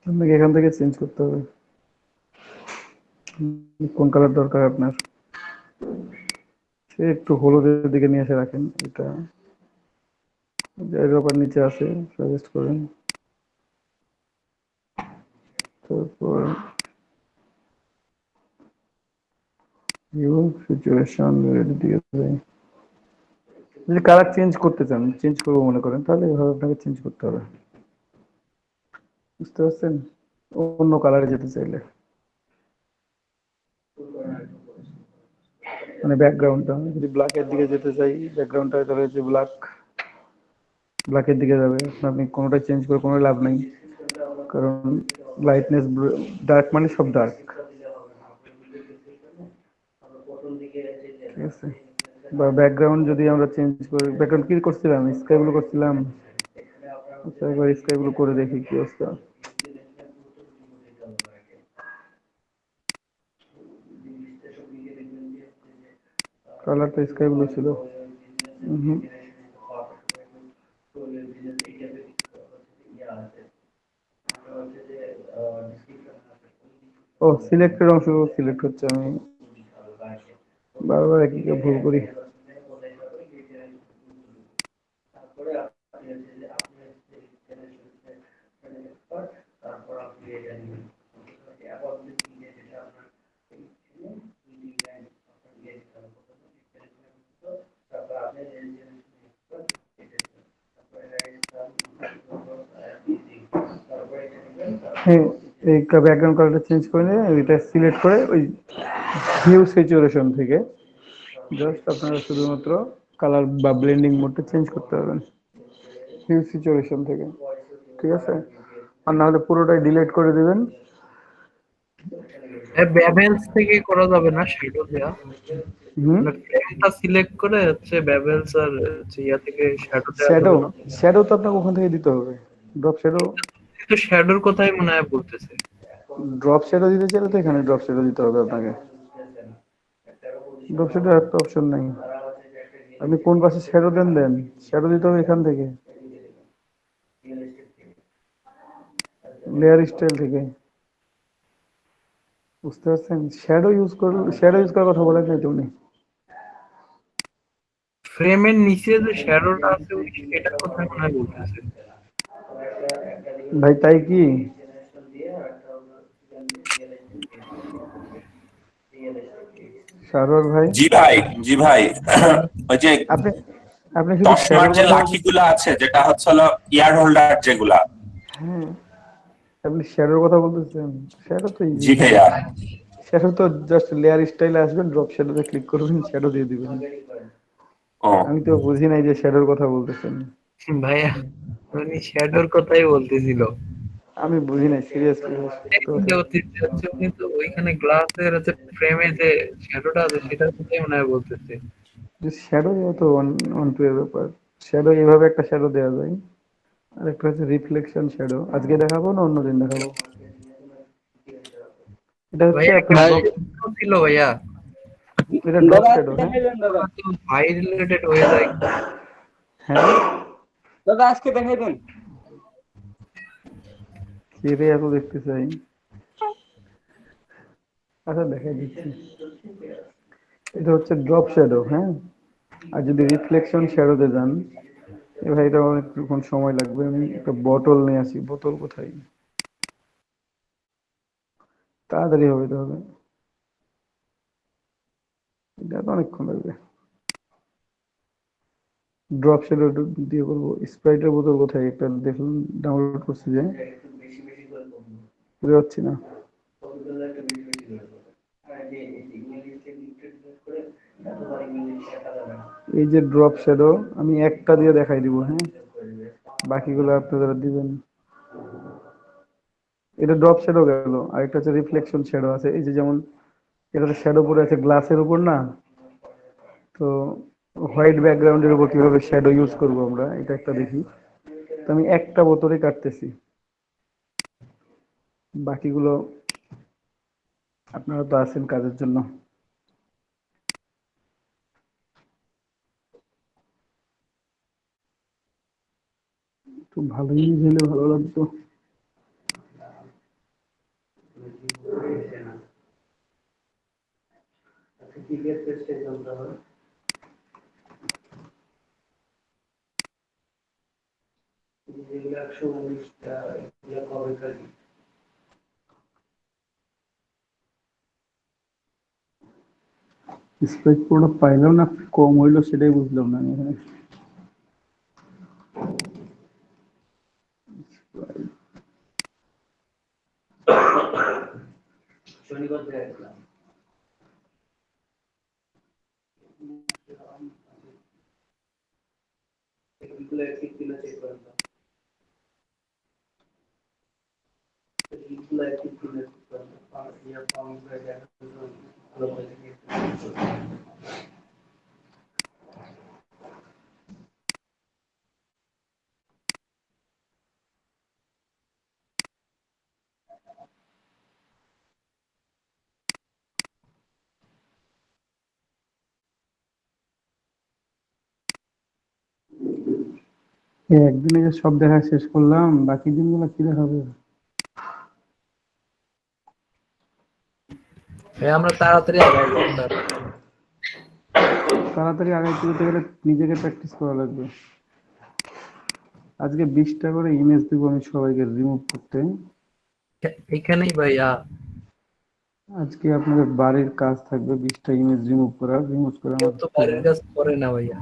Speaker 1: আপনাকে এখান থেকে চেঞ্জ করতে হবে কোন কালার দরকার আপনার। সে একটু হলুদের দিকে নিয়ে এসে রাখেন, এটা আইড্রপার নিচে আছে, সাজেস্ট করেন। তারপর ভিউ সিচুয়েশন দিকে যাই। যদি কালার চেঞ্জ করতে চান, চেঞ্জ করবো মনে করেন, তাহলে এভাবে আপনাকে চেঞ্জ করতে হবে, বুঝতে পারছেন? অন্য কালারে যেতে চাইলে, মানে ব্যাকগ্রাউন্ডটা যদি ব্ল্যাকের দিকে যেতে চাই, ব্যাকগ্রাউন্ডটা তাহলে যে ব্ল্যাকের দিকে যাবে। আপনি কোনোটা চেঞ্জ করে কোনো লাভ নেই, কারণ লাইটনেস ডার্ক মানে সব ডার্ক, ঠিক আছে? বা ব্যাকগ্রাউন্ড যদি আমরা চেঞ্জ করি, ব্যাকগ্রাউন্ড কি করছিলাম, স্কাই ব্লু করছিলাম। আচ্ছা একবার স্কাই ব্লু করে দেখি কি অবস্থা। কালারটা স্কাই ব্লু ছিল। হুম, ও সিলেক্টেড অংশ সিলেক্ট হচ্ছে, আমি বারবার একই ভুল করি। হ্যাঁ, এই ব্যাকগ্রাউন্ড কালারটা চেঞ্জ করে নিয়ে এটা সিলেক্ট করে ওই হিউ স্যাচুরেশন থেকে জাস্ট আপনারা শুধুমাত্র কালার বা ব্লেন্ডিং মোডটা চেঞ্জ করতে পারবেন হিউ সিচুয়েশন থেকে, ঠিক আছে? আর না হলে পুরোটাই ডিলিট করে দিবেন।
Speaker 4: বেভেলস থেকে করা যাবে না শ্যাডো দেয়া?
Speaker 1: হুম,
Speaker 4: মানে ফ্রেমটা সিলেক্ট করে হচ্ছে বেভেলস আর হচ্ছে ইয়া থেকে শ্যাডো দেওয়া
Speaker 1: শ্যাডো,
Speaker 4: যাবে না?
Speaker 1: শ্যাডো তো আপনাকে ওখান থেকে দিতে হবে। ড্রপ শ্যাডো,
Speaker 4: কিন্তু শ্যাডোর কথাই মনে হয় বলতেছে।
Speaker 1: ড্রপ শ্যাডো দিতে চাইলে তো এখানে ড্রপ শ্যাডো দিতে হবে আপনাকে। ড্রপ শ্যাডো একটা অপশন নাই, আপনি কোন পাশে শ্যাডো দেন, শ্যাডো দিতে হবে এখান থেকে, লেয়ার স্টাইল থেকে, বুঝতে পারছেন? শ্যাডো ইউজ করার কথা বলেন না তুমি।
Speaker 4: ফ্রেমের নিচে যে শ্যাডোটা আছে ওই সেটার কথাই মনে হয় বলতেছে।
Speaker 1: ভাই তাই কি? সারোয়ার ভাই,
Speaker 5: জি ভাই, জি ভাই। ওই যে
Speaker 1: আপনি আপনি শুধু
Speaker 5: চশমার
Speaker 1: শ্যাডোর
Speaker 5: যে
Speaker 1: কথা
Speaker 5: লাঠিগুলো আছে, যেটা হচ্ছে হলো ইয়ার হোল্ডার যেগুলা।
Speaker 1: হ্যাঁ, আপনি শ্যাডোর কথা বলতেছেন। শ্যাডো তো ইজি,
Speaker 5: জি ভাইয়া।
Speaker 1: শ্যাডো তো জাস্ট লেয়ার স্টাইলে আসবেন, ড্রপ শ্যাডোতে ক্লিক করবেন, শ্যাডো দিয়ে দিবেন।
Speaker 5: ও
Speaker 1: আমি তো বুঝি নাই যে শ্যাডোর কথা বলতেছেন।
Speaker 4: ভাইয়া উনি শ্যাডোর কথাই বলতেছিল।
Speaker 1: আমি বুঝি নাই সিরিয়াসলি।
Speaker 4: উনি তো ওইখানে গ্লাসের হচ্ছে ফ্রেমে যে শ্যাডোটা আছে সেটার কথাই মনে হয় বলতেছে।
Speaker 1: শ্যাডো তো অন টু এর ব্যাপার। শ্যাডো এইভাবে একটা শ্যাডো দেওয়া যায়, আর একটা হচ্ছে রিফ্লেকশন শ্যাডো। আজকে দেখাবো না অন্যদিন দেখাবো? এটা হচ্ছে
Speaker 4: ভাইয়া
Speaker 1: আপনার
Speaker 4: ছিল ভাইয়া,
Speaker 1: এটা ড্রপ শ্যাডো। হ্যাঁ
Speaker 4: হাই রিলেটেড হয়ে যায়।
Speaker 1: হ্যাঁ,
Speaker 7: দাদা আজকে দেখাই দেন।
Speaker 1: কি রে এত দেখতে চাই? আচ্ছা দেখাই দিচ্ছি। এটা হচ্ছে ড্রপ শ্যাডো, হ্যাঁ। আর যদি রিফ্লেকশন শ্যাডোতে যান, ভাই এটা অনেকক্ষণ সময় লাগবে। আমি একটা বোতল নিয়ে আসি, বোতল কোথায়? তাড়াতাড়ি হবে তাহলে, এটা তো অনেকক্ষণ লাগবে। ড্রপ শ্যাডো দিয়ে করবো। স্প্রাইটের বোতল কোথায় একটা দেখুন, ডাউনলোড করছি যে বুঝতে পারছি না। এই যে ড্রপ শ্যাডো আমি একটা দিয়ে দেখাই দিব, হ্যাঁ, বাকিগুলো আপনারা দিবেন। এটা ড্রপ শ্যাডো গেল, আরেকটা হচ্ছে রিফ্লেকশন শ্যাডো আছে। এই যে যেমন এটাতে শ্যাডো পড়ে আছে গ্লাসের উপর না, তো হোয়াইট ব্যাকগ্রাউন্ডের উপর কিভাবে শ্যাডো ইউজ করব আমরা, এটা একটা দেখি। তো আমি একটা বোতলে কাটতেছি, বাকিগুলো আপনারা তো আছেন কাজের জন্য। একটু ভালো জিনিস হলে ভালো লাগতো। স্প্রেড পুরো পাইলাম না, কম হইলো সেটাই বুঝলাম না আমি এখানে। একদিনে যে সব দেখা শেষ করলাম, বাকি দিনগুলো কি দেখাবে?
Speaker 4: আমরা তাড়াতাড়ি আগাই যাই।
Speaker 1: তাড়াতাড়ি আগাইতে যেতে গেলে নিজেকে প্র্যাকটিস করা লাগবে। আজকে 20টা করে ইমেজ দিব আমি সবাইকে রিমুভ করতে।
Speaker 4: এখানেই ভাইয়া
Speaker 1: আজকে আপনাদের বাড়ির কাজ থাকবে 20টা ইমেজ রিমুভ করা, রিমুভ করে
Speaker 4: কেউ
Speaker 1: আমার
Speaker 4: তো বাইরের কাজ করে না ভাইয়া।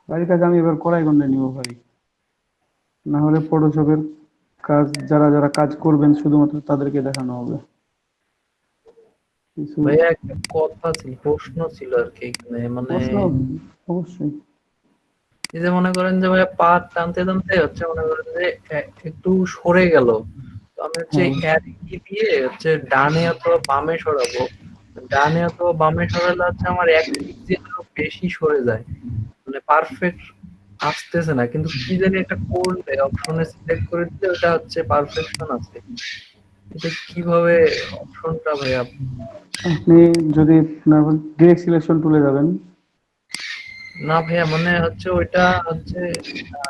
Speaker 1: বাড়ির কাজ আমি এবার করাই গন্ডে নিব ভাই, না হলে ফটোশপের কাজ যারা যারা কাজ করবেন শুধুমাত্র তাদেরকে দেখানো হবে। কিছু
Speaker 4: ভাইয়া একটা কথা ছিল, প্রশ্ন ছিল আর কি এখানে, মানে
Speaker 1: প্রশ্ন অবশ্যই।
Speaker 4: এই যে মনে করেন যে ভাইয়া পা টানতে টানতে হচ্ছে মনে করেন যে একটু সরে গেল, তো আমি হচ্ছে
Speaker 1: হ্যাঁ।
Speaker 4: কি দিয়ে হচ্ছে ডানে অথবা বামে সরাবো। ডানে অথবা বামে সরালে হচ্ছে আমার এক পিক্সেলেরও বেশি সরে যায়, মানে পারফেক্ট আসতেছে না। কিন্তু কি জানি একটা করলে অপশনে সিলেক্ট করে দিলে ওটা হচ্ছে পারফেকশন আছে। এটা কিভাবে অপশনটা ভাইয়া?
Speaker 1: আপনি যদি ডিরেক্ট সিলেকশন টুলে যাবেন,
Speaker 4: না ভাইয়া, মানে হচ্ছে ওইটা হচ্ছে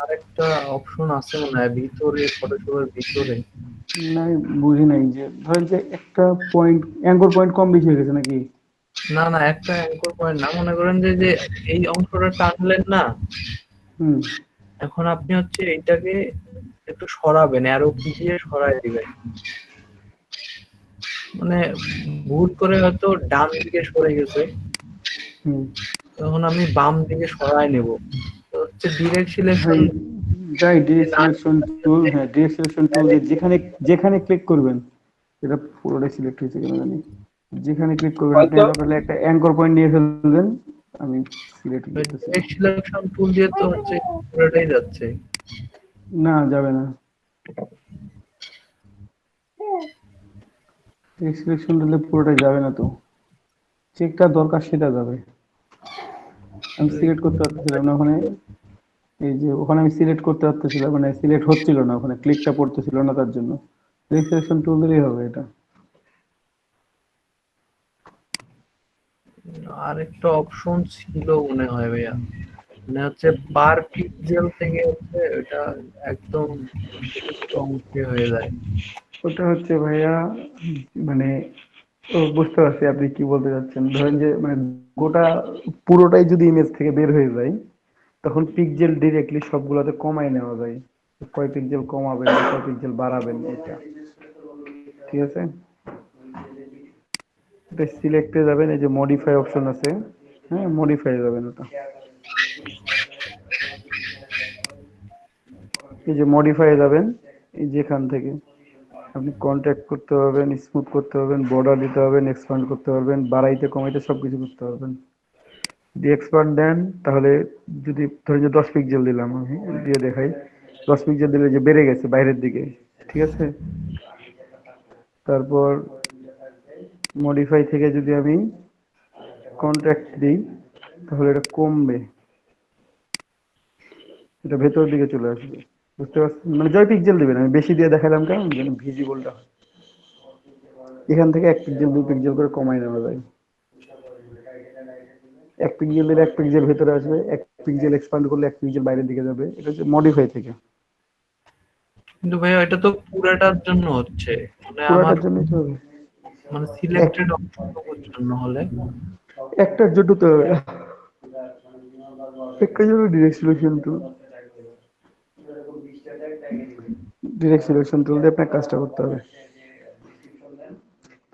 Speaker 4: আরেকটা অপশন আছে মনে হয় ভিতরে, ফটোশপের ভিতরে।
Speaker 1: না বুঝি নাই, যে ধরেন যে একটা পয়েন্ট অ্যাঙ্কর পয়েন্ট কম বেশি হয়ে গেছে নাকি?
Speaker 4: না না, একটা অ্যাঙ্কর পয়েন্ট না, মনে করেন যে যে এই অংশটা টানলেন না,
Speaker 1: হুম।
Speaker 4: এখন আপনি হচ্ছে এইটাকে একটু সরাবেন, অ্যারো কি দিয়ে সরাই দিবেন। মানে ভুল করে হয়তো ডান দিকে সরে গেছে,
Speaker 1: হুম।
Speaker 4: তখন আমি বাম দিকে সরাই নেব। তো হচ্ছে ডিরেক্ট সিলেকশন
Speaker 1: যাই ডিরেক্ট সিলেকশন টুল, হ্যাঁ ডিরেক্ট সিলেকশন টুল দিয়ে যেখানে যেখানে ক্লিক করবেন, এটা পুরোটাই সিলেক্ট হয়েছে কেন জানি, যেখানে ক্লিক করবেন আপনি তাহলে একটা অ্যাঙ্কর পয়েন্ট নিয়ে ফেলবেন। আমি সিলেক্ট করতেছি।
Speaker 4: ডিরেক্ট সিলেকশন টুল দিয়ে তো হচ্ছে পুরোটাই যাচ্ছে।
Speaker 1: না যাবে না, ডিরেক্ট সিলেকশন টুলে পুরোটাই যাবে না, তো চেকটা দরকার সেটা যাবে। আমি সিলেক্ট করতে পারতেছিলাম না ওখানে, এই যে ওখানে আমি সিলেক্ট করতে পারতেছিলাম, মানে সিলেক্ট হচ্ছিল না, ওখানে ক্লিকটা পড়তেছিল না, তার জন্য ডিরেক্ট সিলেকশন টুল দিলেই হবে এটা।
Speaker 4: আরেকটা অপশন ছিল মনে হয় ভাইয়া, মানে হচ্ছে পার পিক্সেল থেকে হচ্ছে এটা একদম অংশে হয়ে যায়।
Speaker 1: ওটা হচ্ছে ভাইয়া, মানে ও বুঝতে পারছি আপনি কি বলতে চাচ্ছেন। ধরেন যে মানে গোটা পুরোটাই যদি ইমেজ থেকে বের হয়ে যায়, তখন পিক্সেল ডিরেক্টলি সবগুলোতে কমায় নেওয়া যায়, কয় পিক্সেল কমাবেন কয় পিক্সেল বাড়াবেন, এটা ঠিক আছে। এটা সিলেক্টে যাবেন, এই যে মডিফাই অপশন আছে, হ্যাঁ মডিফাই যাবেন ওটা, এই যে মডিফাই যাবেন, এই যেখান থেকে আপনি কন্ট্যাক্ট করতে পারবেন, স্মুথ করতে পারবেন, বর্ডার দিতে পারবেন, এক্সপান্ড করতে পারবেন, বাড়াইতে কমাইতে সবকিছু করতে পারবেন। যদি এক্সপান্ড দেন তাহলে, যদি ধরেন যে 10 পিক্সেল দিলাম, আমি দিয়ে দেখাই, 10 পিক্সেল দিলে যে বেড়ে গেছে বাইরের দিকে, ঠিক আছে। তারপর মডিফাই থেকে যদি আমি কন্ট্রাক্ট দিই তাহলে এটা কমবে, এটা ভেতরের দিকে চলে আসবে, বুঝতে পারছেন? মানে জয় পিক্সেল দিবেন, আমি বেশি দিয়ে দেখালাম কারণ যেন ভিজিবলটা হয়। এখান থেকে 1 পিক্সেল 2 পিক্সেল করে কমাই নেওয়া যায়। 1 পিক্সেল দিলে 1 পিক্সেল ভেতরে আসবে, 1 পিক্সেল এক্সপান্ড করলে 1 পিক্সেল বাইরের দিকে যাবে। এটা হচ্ছে মডিফাই থেকে।
Speaker 4: কিন্তু ভাইয়া এটা তো পুরাটার জন্য হচ্ছে, মানে আমার
Speaker 1: পুরোটার জন্যই তো হবে।
Speaker 4: মানে সিলেক্টেড অংশটুকুর জন্য হলে
Speaker 1: একটার জন্য তো হবে না। একটার জন্য direct selection tool, direct selection tool দিয়ে আপনার কাজটা করতে হবে।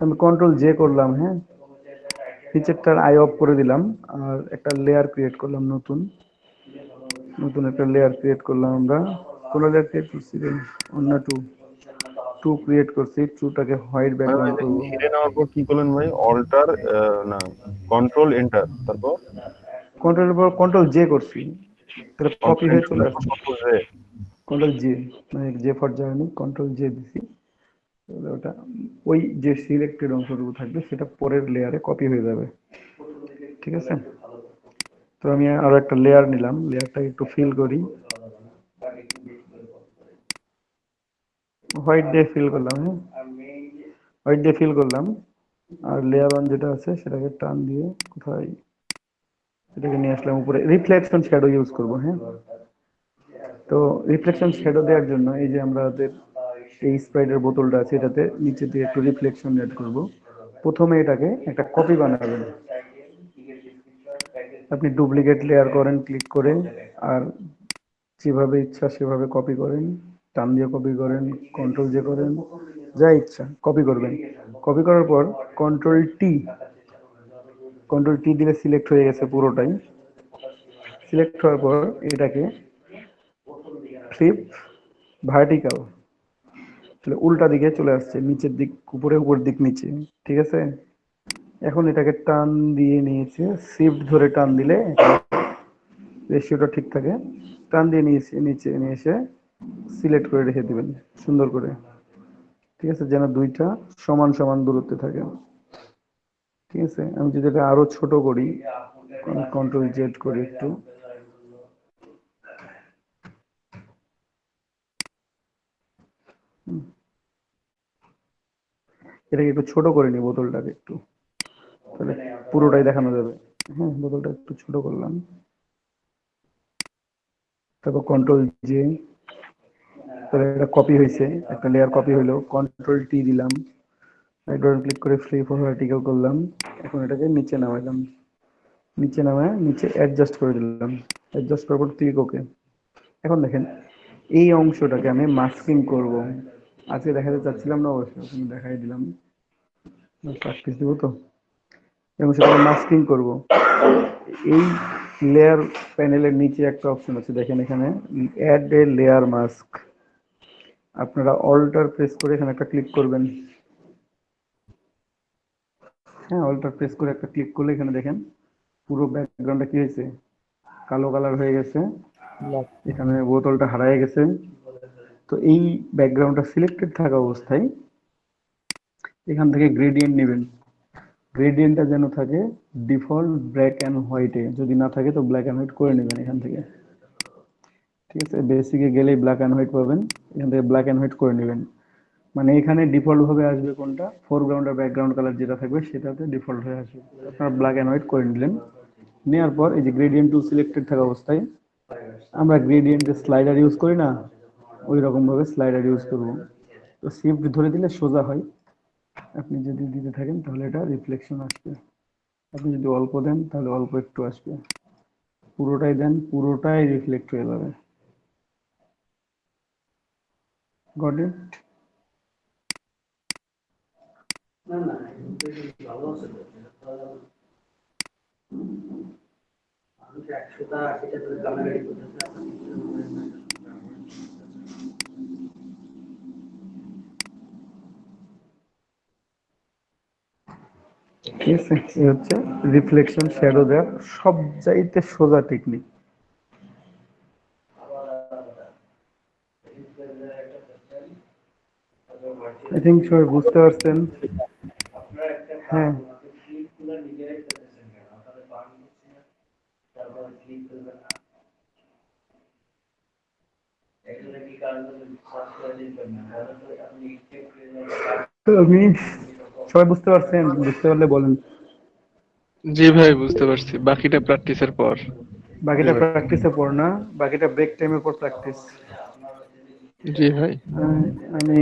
Speaker 1: আমি কন্ট্রোল জে করলাম, হ্যাঁ, নিচেরটার আই অফ করে দিলাম, আর একটা লেয়ার ক্রিয়েট করলাম, নতুন নতুন একটা লেয়ার ক্রিয়েট করলাম। আমরা কোন লেয়ার ক্রিয়েট করছি রে? অন্য টু ক্রিয়েট করছি, টুটাকে হোয়াইট
Speaker 3: ভাই ওই
Speaker 1: ব্যাকগ্রাউন্ড
Speaker 3: যে
Speaker 1: করব।
Speaker 3: ঘিরে নেওয়ার পর কি করলেন ভাই? অল্টার না, কন্ট্রোল এন্টার, তারপর
Speaker 1: কন্ট্রোলের পর কন্ট্রোল জে করছি, তাহলে কপি
Speaker 3: কন্ট্রোল
Speaker 1: হয়ে
Speaker 3: এন্টার,
Speaker 1: চলে
Speaker 3: তারপর
Speaker 1: আসছে।
Speaker 3: Control J.
Speaker 1: কন্ট্রোল জে, মানে J for journey, control J দিছি, তাহলে ওটা ওই যে সিলেক্টেড অংশটুকু থাকবে সেটা পরের লেয়ারে কপি হয়ে যাবে, ঠিক আছে। তো আমি আরো একটা লেয়ার নিলাম, লেয়ারটা একটু ফিল করি, হোয়াইট দিয়ে ফিল করলাম, হ্যাঁ হোয়াইট দিয়ে ফিল করলাম। আর লেয়ার ওয়ান যেটা আছে সেটাকে টান দিয়ে কোথায় এটাকে নিয়ে আসলাম উপরে, রিফ্লেকশন শ্যাডো ইউজ করব, হ্যাঁ। তো রিফ্লেকশন শ্যাডো দেওয়ার জন্য এই যে আমাদের এই স্প্রাইটের বোতলটা আছে, এটাতে নিচে দিয়ে একটু রিফ্লেকশন অ্যাড করব। প্রথমে এটাকে একটা কপি বানাবেন, আপনি ডুপ্লিকেট লেয়ার করেন ক্লিক করে, আর যেভাবে ইচ্ছা সেভাবে কপি করেন, টান দিয়ে কপি করেন, কন্ট্রোল জে করেন, যা ইচ্ছা কপি করবেন। কপি করার পর কন্ট্রোল টি, কন্ট্রোল টি দিলে সিলেক্ট হয়ে গেছে পুরোটাই। সিলেক্ট হওয়ার পর এটাকে ফ্লিপ ভার্টিক্যাল, তাহলে উল্টা দিকে চলে আসছে, নিচের দিক উপরে, উপর দিক নিচে, ঠিক আছে। এখন এটাকে টান দিয়ে নিয়েছে, শিফট ধরে টান দিলে রেশিওটা ঠিক থাকে। টান দিয়ে নিয়েছে নিচে নিয়ে এসে সিলেক্ট করে রেখে দিবেন সুন্দর করে, ঠিক আছে, যেন দুইটা সমান সমান দূরত্বে থাকে, ঠিক আছে। আমি যদি এটা আরো ছোট করি, কন্ট্রোল জেড করি একটু, এটাকে একটু ছোট করে নি বোতলটাকে একটু, তাহলে পুরোটাই দেখানো যাবে। হ্যাঁ বোতলটা একটু ছোট করলাম, তারপর কন্ট্রোল জে, তাহলে এটা কপি হয়েছে, একটা লেয়ার কপি হইলো। কন্ট্রোল টি দিলাম, রাইট বাটন ক্লিক করে ফ্লিপ ভার্টিক্যাল করলাম। এখন এটাকে নিচে নামাইলাম, নিচে নামায় নিচে অ্যাডজাস্ট করে দিলাম, অ্যাডজাস্ট করার পর ক্লিক ওকে। এখন দেখেন এই অংশটাকে আমি মাস্কিং করব, আজকে দেখাতে চাচ্ছিলাম না অবশ্য, তুমি দেখাই দিলাম, প্র্যাকটিস দেবো তো। এবং সেটাকে মাস্কিং করব। এই লেয়ার প্যানেলের নিচে একটা অপশন আছে, দেখেন এখানে অ্যাড এ লেয়ার মাস্ক, আপনারা অল্টার প্রেস করে এখানে একটা ক্লিক করবেন। হ্যাঁ অল্টার প্রেস করে একটা ক্লিক করলে এখানে দেখেন পুরো ব্যাকগ্রাউন্ডটা কি হয়েছে, কালো কালার হয়ে গেছে, এখানে বোতলটা হারায় গেছে। তো এই ব্যাকগ্রাউন্ডটা সিলেক্টেড থাকা অবস্থায় এখান থেকে গ্রেডিয়েন্ট নেবেন, গ্রেডিয়েন্টটা যেন থাকে ডিফল্ট ব্ল্যাক অ্যান্ড হোয়াইটে, যদি না থাকে তো ব্ল্যাক অ্যান্ড হোয়াইট করে নেবেন এখান থেকে, ঠিক আছে। বেসিকে গেলেই ব্ল্যাক অ্যান্ড হোয়াইট পাবেন, এখান থেকে ব্ল্যাক অ্যান্ড হোয়াইট করে নেবেন। মানে এখানে ডিফল্ট ভাবে আসবে কোনটা, ফোরগ্রাউন্ড আর ব্যাকগ্রাউন্ড কালার যেটা থাকবে সেটাতে ডিফল্ট হয়ে আসবে, আপনারা ব্ল্যাক অ্যান্ড হোয়াইট করে নিলেন। নেওয়ার পর এই যে গ্রেডিয়েন্ট টুল সিলেক্টেড থাকা অবস্থায় আমরা গ্রেডিয়েন্টের স্লাইডার ইউজ করি না, ওই রকম ভাবে স্লাইডার ইউজ করব। তো শিফট ধরে দিলে সোজা হয়, আপনি যদি দিতে থাকেন তাহলে এটা রিফ্লেকশন আসবে, আপনি যদি অল্প দেন তাহলে অল্প একটু আসবে, পুরোটাই দেন পুরোটাই রিফ্লেক্ট হয়ে যাবে। Got it? ঠিক আছে, এই হচ্ছে রিফ্লেকশন শ্যাডো দেওয়ার সব চাইতে সোজা টেকনিক। আই থিঙ্ক সবাই বুঝতে পারছেন। হ্যাঁ, তো আমি সবাই বুঝতে পারছেন? বুঝতে পারলে বলেন।
Speaker 2: জি ভাই বুঝতে পারছি, বাকিটা প্র্যাকটিসের পর।
Speaker 1: বাকিটা প্র্যাকটিসের পর না, বাকিটা ব্রেক টাইমের পর প্র্যাকটিস।
Speaker 2: জি ভাই।
Speaker 1: আমি